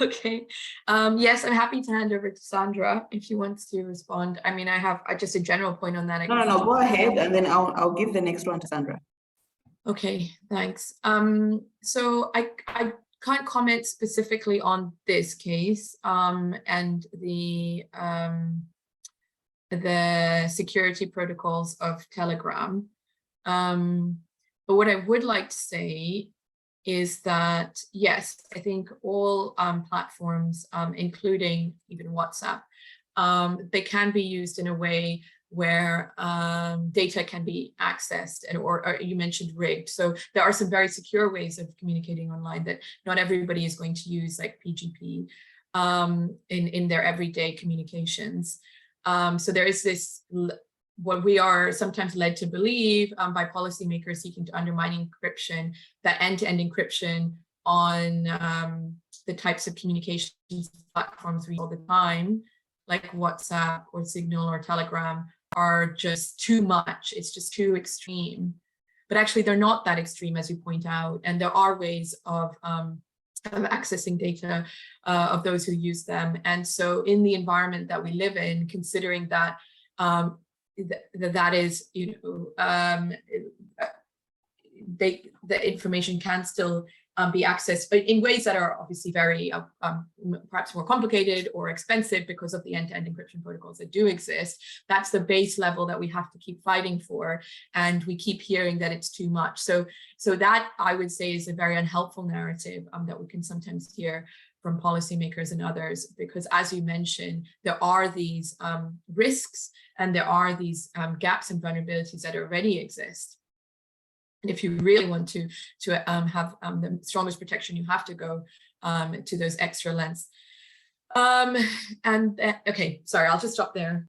[SPEAKER 4] Okay. Yes, I'm happy to hand over to Sandra if she wants to respond. I mean, I have just a general point on that.
[SPEAKER 1] No, go ahead, and then I'll give the next one to Sandra.
[SPEAKER 4] Okay, thanks. So I can't comment specifically on this case and the security protocols of Telegram. But what I would like to say is that, yes, I think all platforms, including even WhatsApp, they can be used in a way where data can be accessed, and or you mentioned rigged. So there are some very secure ways of communicating online that not everybody is going to use, like PGP, in their everyday communications. So there is this, what we are sometimes led to believe by policymakers seeking to undermine encryption, that end-to-end encryption on the types of communications platforms we use all the time, like WhatsApp or Signal or Telegram, are just too much. It's just too extreme. But actually, they're not that extreme, as you point out. And there are ways of accessing data of those who use them. And so in the environment that we live in, considering that that is, you know, the information can still be accessed, but in ways that are obviously very perhaps more complicated or expensive because of the end-to-end encryption protocols that do exist. That's the base level that we have to keep fighting for, and we keep hearing that it's too much. So that, I would say, is a very unhelpful narrative that we can sometimes hear from policymakers and others, because as you mentioned, there are these risks and there are these gaps and vulnerabilities that already exist. And if you really want to have the strongest protection, you have to go to those extra lengths. Okay, sorry, I'll just stop there.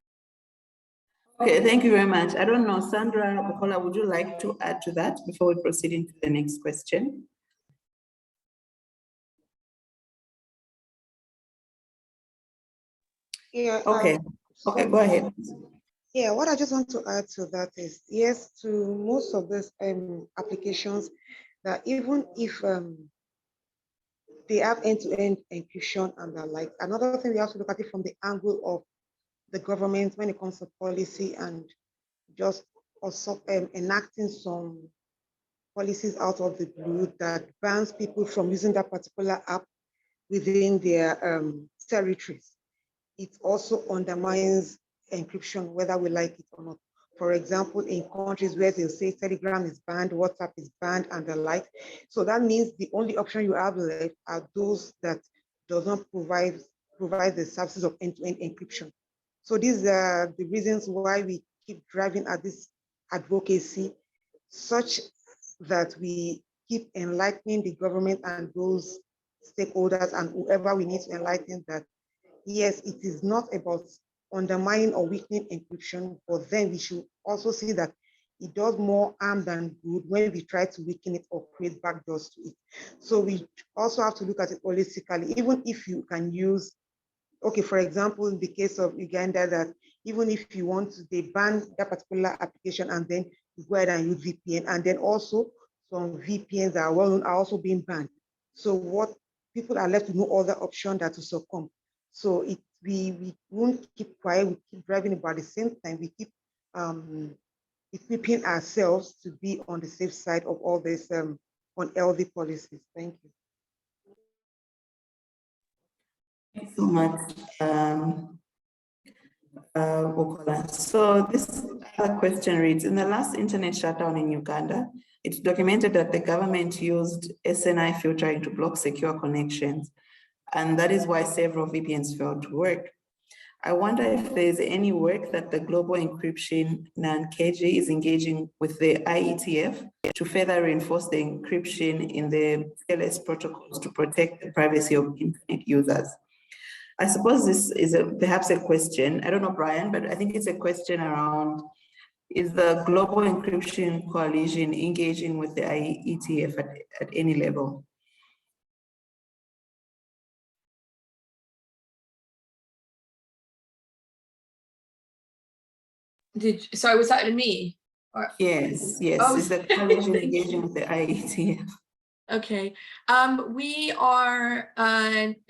[SPEAKER 1] Okay, thank you very much. I don't know, Sandra Bukola, would you like to add to that before we proceed into the next question?
[SPEAKER 3] Yeah.
[SPEAKER 1] Okay. Okay, go ahead.
[SPEAKER 3] Yeah, what I just want to add to that is, yes, to most of these applications, that even if they have end-to-end encryption and the like, another thing we have to look at it from the angle of the government when it comes to policy, and just also enacting some policies out of the blue that bans people from using that particular app within their territories. It also undermines encryption, whether we like it or not. For example, in countries where they say Telegram is banned, WhatsApp is banned, and the like. So that means the only option you have left are those that does not provide the services of end-to-end encryption. So these are the reasons why we keep driving at this advocacy, such that we keep enlightening the government and those stakeholders and whoever we need to enlighten that, yes, it is not about undermining or weakening encryption, but then we should also see that it does more harm than good when we try to weaken it or create backdoors to it. So we also have to look at it holistically, even if you can use, okay, for example, in the case of Uganda, that even if you want to, they ban that particular application and then you go ahead and use VPN, and then also some VPNs that are well known are also being banned. So what people are left with no other option than to succumb. So we won't keep quiet, we keep driving it, but at the same time, we keep equipping ourselves to be on the safe side of all this unhealthy policies. Thank you.
[SPEAKER 1] Thank you so much, Bukola. So this other question reads, in the last internet shutdown in Uganda, it's documented that the government used SNI filtering to block secure connections. And that is why several VPNs failed to work. I wonder if there's any work that the Global Encryption NaN-KJ is engaging with the IETF to further reinforce the encryption in the TLS protocols to protect the privacy of internet users. I suppose this is perhaps a question, I don't know, Brian, but I think it's a question around, is the Global Encryption Coalition engaging with the IETF at any level?
[SPEAKER 4] Sorry, was that me? Or,
[SPEAKER 1] Yes, yes.
[SPEAKER 4] Oh,
[SPEAKER 1] Is the coalition engaging with the IETF?
[SPEAKER 4] Okay, we are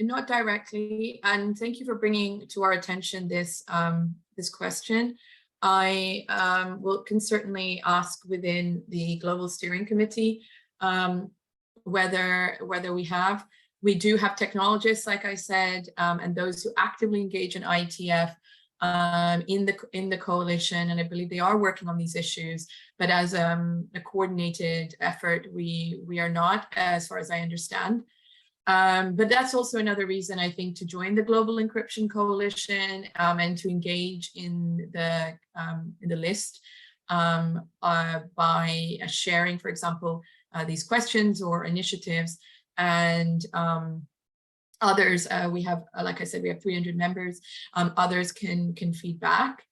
[SPEAKER 4] not directly, and thank you for bringing to our attention this this question. I can certainly ask within the Global Steering Committee whether we do have technologists, like I said, and those who actively engage in IETF in the coalition, and I believe they are working on these issues, but as a coordinated effort, we are not, as far as I understand. But that's also another reason, I think, to join the Global Encryption Coalition and to engage in the list by sharing, for example, these questions or initiatives, and others, we have, like I said, we have 300 members. Others can feed back,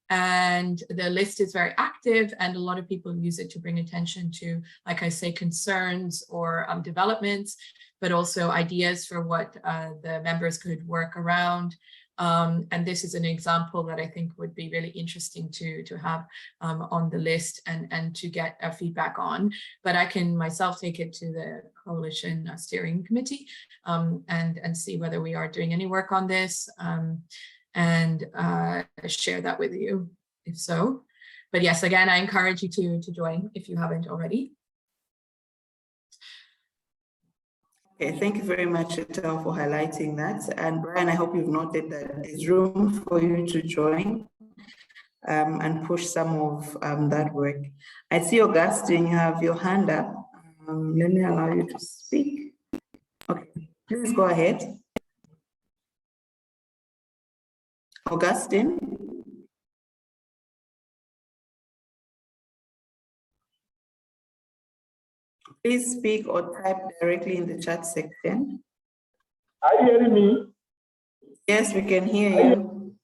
[SPEAKER 4] and the list is very active, and a lot of people use it to bring attention to, like I say, concerns or developments, but also ideas for what the members could work around. And this is an example that I think would be really interesting to have on the list and to get feedback on. But I can myself take it to the Coalition Steering Committee and see whether we are doing any work on this and share that with you if so. But yes, again, I encourage you to join if you haven't already.
[SPEAKER 1] Okay, thank you very much, Chantal, for highlighting that. And Brian, I hope you've noted that there's room for you to join and push some of that work. I see, Augustine, you have your hand up. Let me allow you to speak. Okay, please go ahead. Augustine? Please speak or type directly in the chat section.
[SPEAKER 5] Are you hearing me?
[SPEAKER 1] Yes, we can hear you.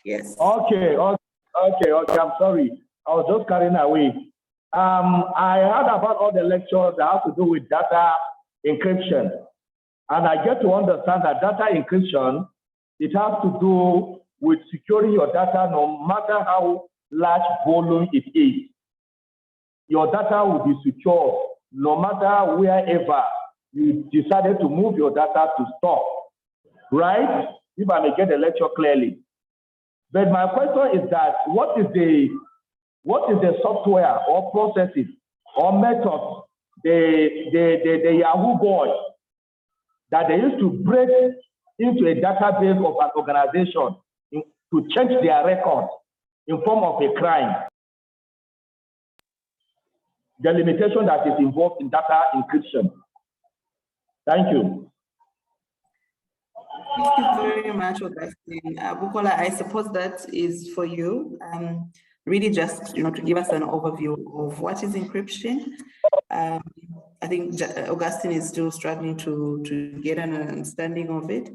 [SPEAKER 1] Yes.
[SPEAKER 5] Okay, I'm sorry. I was just carrying away. I heard about all the lectures that have to do with data encryption. And I get to understand that data encryption, it has to do with securing your data no matter how large volume it is. Your data will be secure no matter wherever you decided to move your data to store, right? If I may get the lecture clearly. But my question is that what is the software or processes or methods the Yahoo boys that they used to break into a database of an organization to change their records in form of a crime? The limitation that is involved in data encryption. Thank you.
[SPEAKER 1] Thank you very much, Augustine. Bukola, I suppose that is for you. Really just, to give us an overview of what is encryption. I think Augustine is still struggling to get an understanding of it.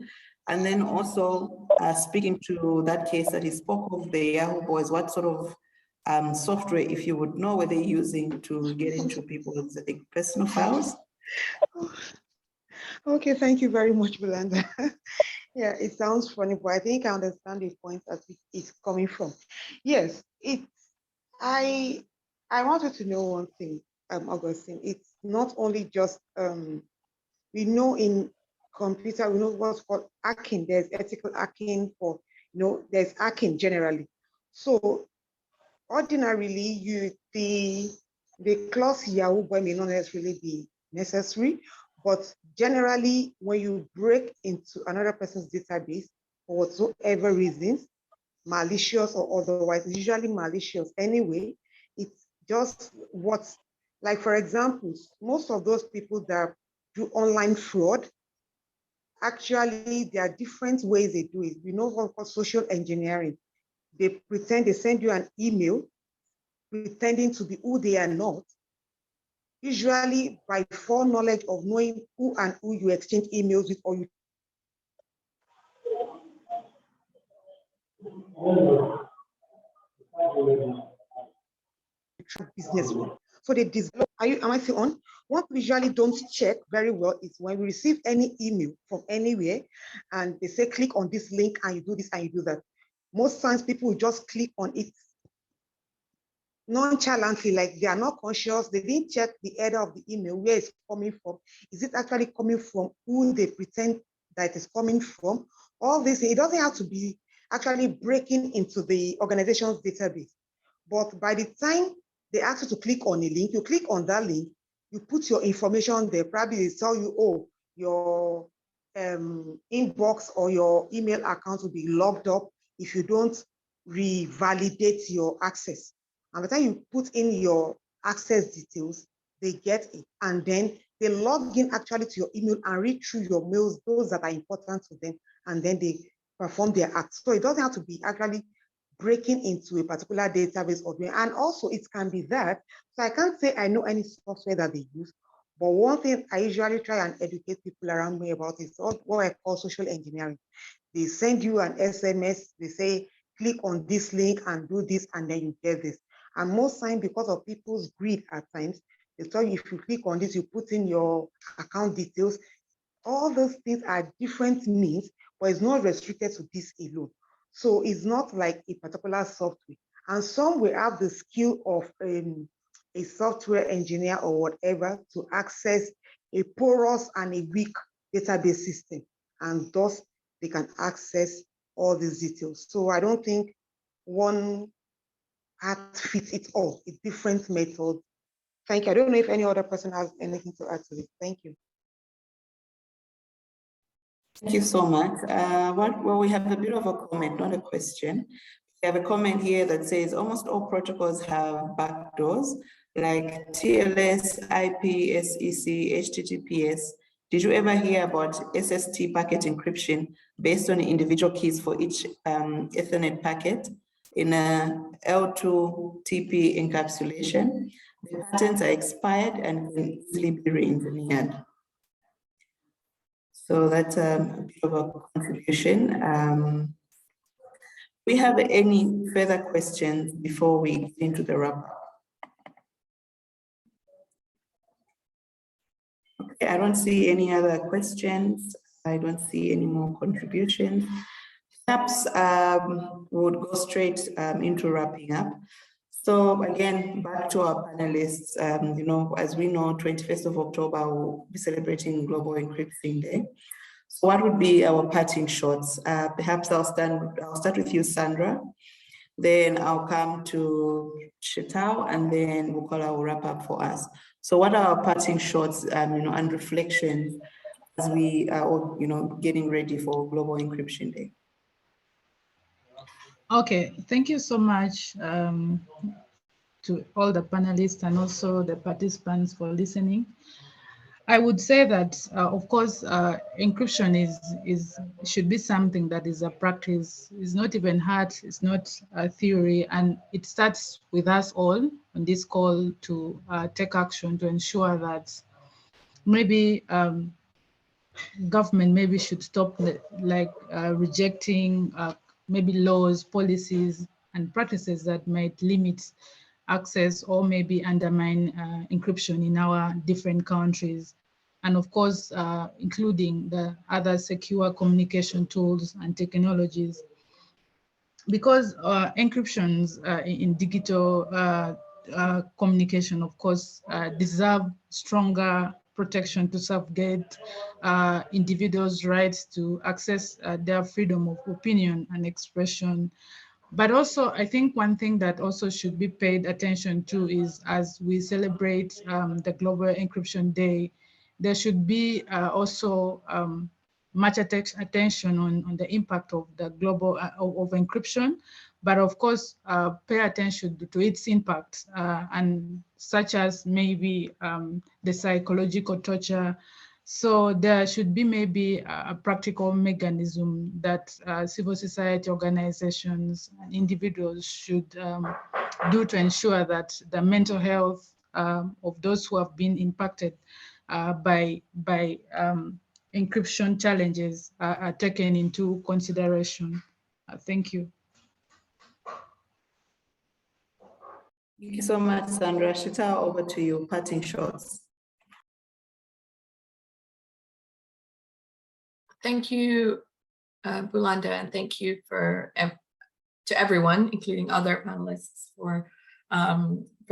[SPEAKER 1] And then also speaking to that case that he spoke of, the Yahoo boys, what sort of software, if you would know, were they using to get into people's, I think, personal files?
[SPEAKER 3] Okay, thank you very much, Belinda. Yeah, it sounds funny, but I think I understand the point that it's coming from. Yes, I wanted to know one thing, Augustine. It's not only just we know in computer, we know what's called hacking. There's ethical hacking for, there's hacking generally. So ordinarily, the clause Yahoo boy may not necessarily be necessary, but generally, when you break into another person's database for whatsoever reasons, malicious or otherwise, usually malicious anyway, it's just like, for example, most of those people that do online fraud, actually, there are different ways they do it. We know what's called social engineering. They pretend they send you an email pretending to be who they are not, usually by foreknowledge of knowing who and who you exchange emails with or you business with. So they develop, am I still on? What we usually don't check very well is when we receive any email from anywhere and they say, click on this link and you do this and you do that. Most times people will just click on it nonchalantly, like they are not conscious. They didn't check the header of the email, where it's coming from. Is it actually coming from who they pretend that it's coming from? All this, it doesn't have to be actually breaking into the organization's database. But by the time they ask you to click on a link, you click on that link, you put your information there. Probably they tell you, oh, your inbox or your email account will be locked up if you don't revalidate your access. And by the time you put in your access details, they get it. And then they log in actually to your email and read through your mails, those that are important to them, and then they perform their act. So it doesn't have to be actually breaking into a particular database or doing, and also it can be that. So I can't say I know any software that they use, but one thing I usually try and educate people around me about is what I call social engineering. They send you an SMS, they say, click on this link and do this, and then you get this. And most times, because of people's greed at times, they tell you if you click on this, you put in your account details. All those things are different means, but it's not restricted to this alone. So it's not like a particular software. And some will have the skill of a software engineer or whatever to access a porous and a weak database system. And thus they can access all these details. So I don't think one fits it all. It's different methods. Thank you. I don't know if any other person has anything to add to this. Thank you.
[SPEAKER 1] Thank you so much. Well, we have a bit of a comment, not a question. We have a comment here that says almost all protocols have backdoors like TLS, IP, SEC, HTTPS. Did you ever hear about SST packet encryption based on individual keys for each Ethernet packet in a L2 TP encapsulation? The patents are expired and can easily be re-engineered. So that's a bit of a contribution. We have any further questions before we get into the wrap-up? Okay, I don't see any other questions. I don't see any more contributions. Perhaps we'll go straight into wrapping up. So again, back to our panelists, you know, as we know, 21st of October, we'll be celebrating Global Encryption Day. So what would be our parting shots? Perhaps I'll start with you, Sandra. Then I'll come to Shetal, and then we'll call our wrap up for us. So what are our parting shots, you know, and reflections as we are all, you know, getting ready for Global Encryption Day?
[SPEAKER 2] Okay, thank you so much to all the panelists and also the participants for listening. I would say that, of course, encryption should be something that is a practice. It's not even art, it's not a theory, and it starts with us all on this call to take action to ensure that maybe government maybe should stop rejecting maybe laws, policies, and practices that might limit access or maybe undermine encryption in our different countries. And of course, including the other secure communication tools and technologies. Because encryptions in digital communication, of course, deserve stronger protection to safeguard individuals' rights to access their freedom of opinion and expression. But also, I think one thing that also should be paid attention to is, as we celebrate the Global Encryption Day, there should be also much attention on the impact of the global of encryption, but of course pay attention to its impact and such as maybe the psychological torture So there should be maybe a practical mechanism that civil society organizations and individuals should do to ensure that the mental health of those who have been impacted by encryption challenges are taken into consideration. Thank you.
[SPEAKER 1] Thank you so much, Sandra. Shita, over to you, parting shots.
[SPEAKER 4] Thank you, Bulanda, and thank you to everyone, including other panelists, for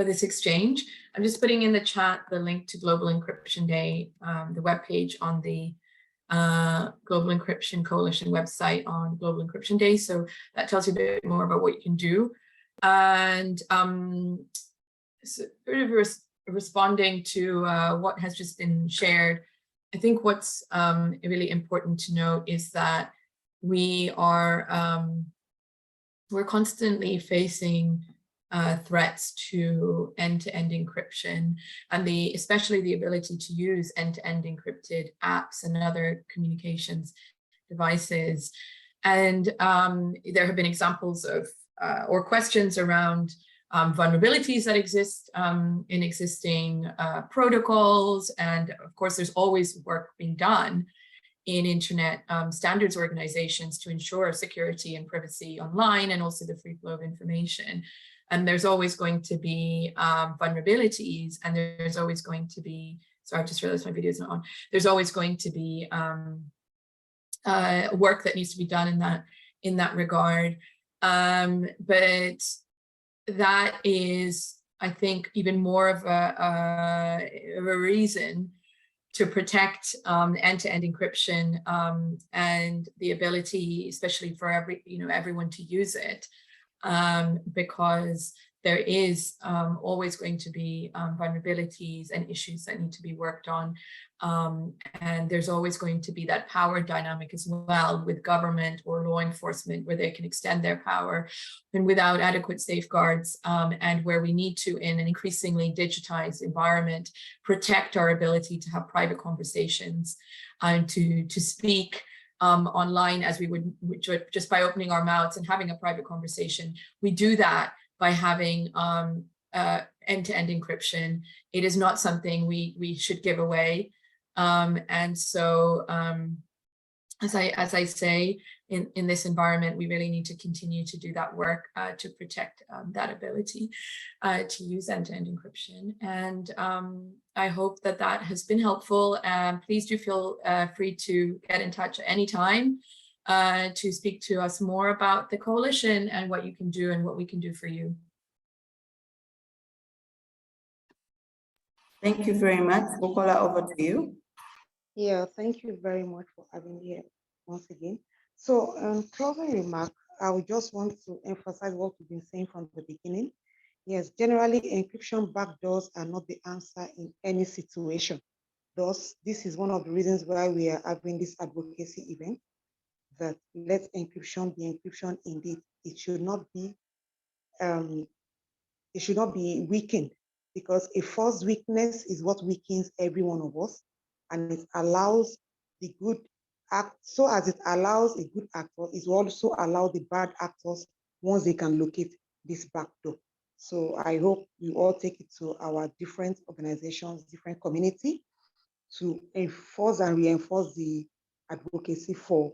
[SPEAKER 4] this exchange. I'm just putting in the chat the link to Global Encryption Day, the webpage on the Global Encryption Coalition website on Global Encryption Day. So that tells you a bit more about what you can do. And sort of responding to what has just been shared, I think what's really important to note is that we are we're constantly facing threats to end-to-end encryption, and especially the ability to use end-to-end encrypted apps and other communications devices. And there have been examples of or questions around vulnerabilities that exist in existing protocols. And of course, there's always work being done in internet standards organizations to ensure security and privacy online, and also the free flow of information. And there's always going to be vulnerabilities, and there's always going to be, sorry, I just realized my video is not on. There's always going to be work that needs to be done in that regard. But that is, I think, even more of a reason to protect end-to-end encryption and the ability, especially for everyone to use it, because there is always going to be vulnerabilities and issues that need to be worked on. And there's always going to be that power dynamic as well with government or law enforcement, where they can extend their power and without adequate safeguards, and where we need to, in an increasingly digitized environment, protect our ability to have private conversations and to speak online as we would just by opening our mouths and having a private conversation. We do that by having end-to-end encryption. It is not something we should give away. And so, as I say, in this environment, we really need to continue to do that work to protect that ability to use end-to-end encryption. And I hope that has been helpful. Please do feel free to get in touch at any time to speak to us more about the coalition and what you can do and what we can do for you.
[SPEAKER 1] Thank you very much. Bukola, over to you.
[SPEAKER 3] Yeah, thank you very much for having me here once again. So, closing remark, I would just want to emphasize what we've been saying from the beginning. Yes, generally, encryption backdoors are not the answer in any situation. Thus, this is one of the reasons why we are having this advocacy event, that let encryption be encryption indeed. It should not be weakened, because a false weakness is what weakens every one of us, and it allows the good act. So as it allows a good actor, it will also allow the bad actors once they can locate this backdoor. So I hope you all take it to our different organizations, different community, to enforce and reinforce the advocacy for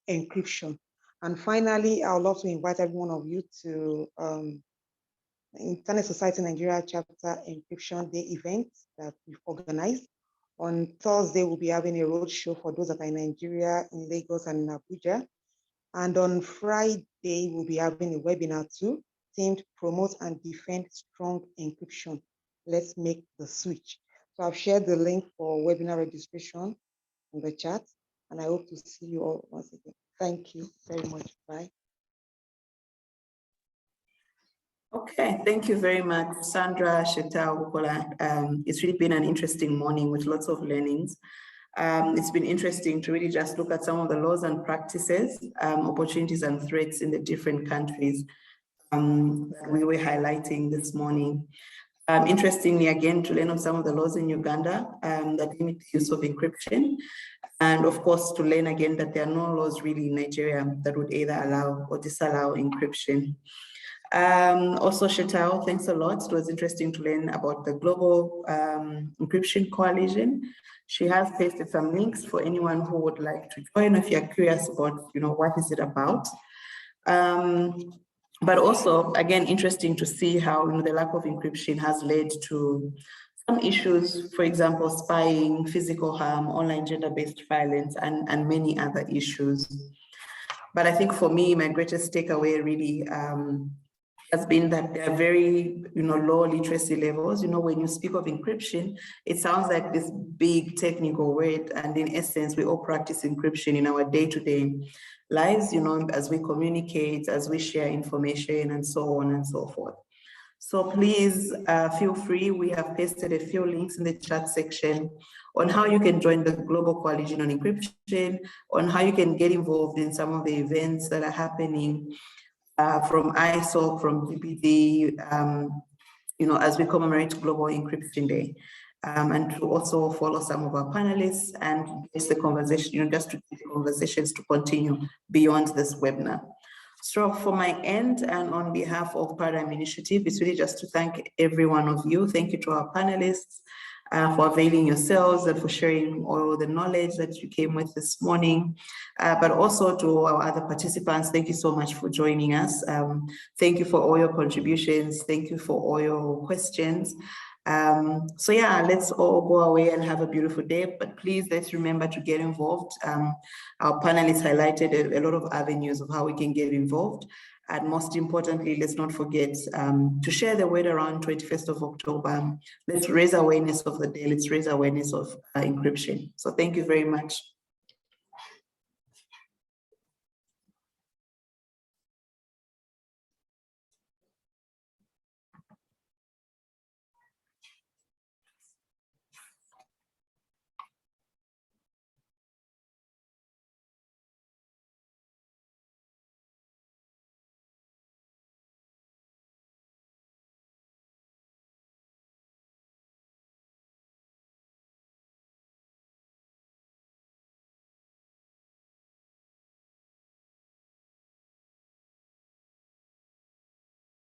[SPEAKER 3] encryption. And finally, I would love to invite every one of you to Internet Society Nigeria Chapter Encryption Day event that we've organized. On Thursday, we'll be having a roadshow for those that are in Nigeria, in Lagos and in Abuja. And on Friday, we'll be having a webinar too, themed Promote and Defend Strong Encryption. Let's make the switch. So I've shared the link for webinar registration in the chat, and I hope to see you all once again. Thank you very much. Bye.
[SPEAKER 1] Okay, thank you very much, Sandra, Shita, Bukola. It's really been an interesting morning with lots of learnings. It's been interesting to really just look at some of the laws and practices, opportunities and threats in the different countries that we were highlighting this morning. Interestingly, again, to learn of some of the laws in Uganda that limit the use of encryption. And of course, to learn again that there are no laws really in Nigeria that would either allow or disallow encryption. Also, Shetal, thanks a lot. It was interesting to learn about the Global Encryption Coalition. She has pasted some links for anyone who would like to join if you're curious about, what is it about. But also, again, interesting to see how the lack of encryption has led to some issues, for example, spying, physical harm, online gender-based violence, and many other issues. But I think for me, my greatest takeaway really has been that there are very, low literacy levels. When you speak of encryption, it sounds like this big technical word, and in essence, we all practice encryption in our day-to-day lives, as we communicate, as we share information, and so on and so forth. So please feel free. We have pasted a few links in the chat section on how you can join the Global Coalition on Encryption, on how you can get involved in some of the events that are happening from ISOC, from DPD, as we commemorate Global Encryption Day. And to also follow some of our panelists and get the conversation, just to get the conversations to continue beyond this webinar. So for my end and on behalf of Paradigm Initiative, it's really just to thank every one of you. Thank you to our panelists for availing yourselves and for sharing all the knowledge that you came with this morning, but also to our other participants. Thank you so much for joining us. Thank you for all your contributions. Thank you for all your questions. So yeah, let's all go away and have a beautiful day, but please let's remember to get involved. Our panelists highlighted a lot of avenues of how we can get involved. And most importantly, let's not forget to share the word around 21st of October. Let's raise awareness of the day. Let's raise awareness of encryption. So thank you very much.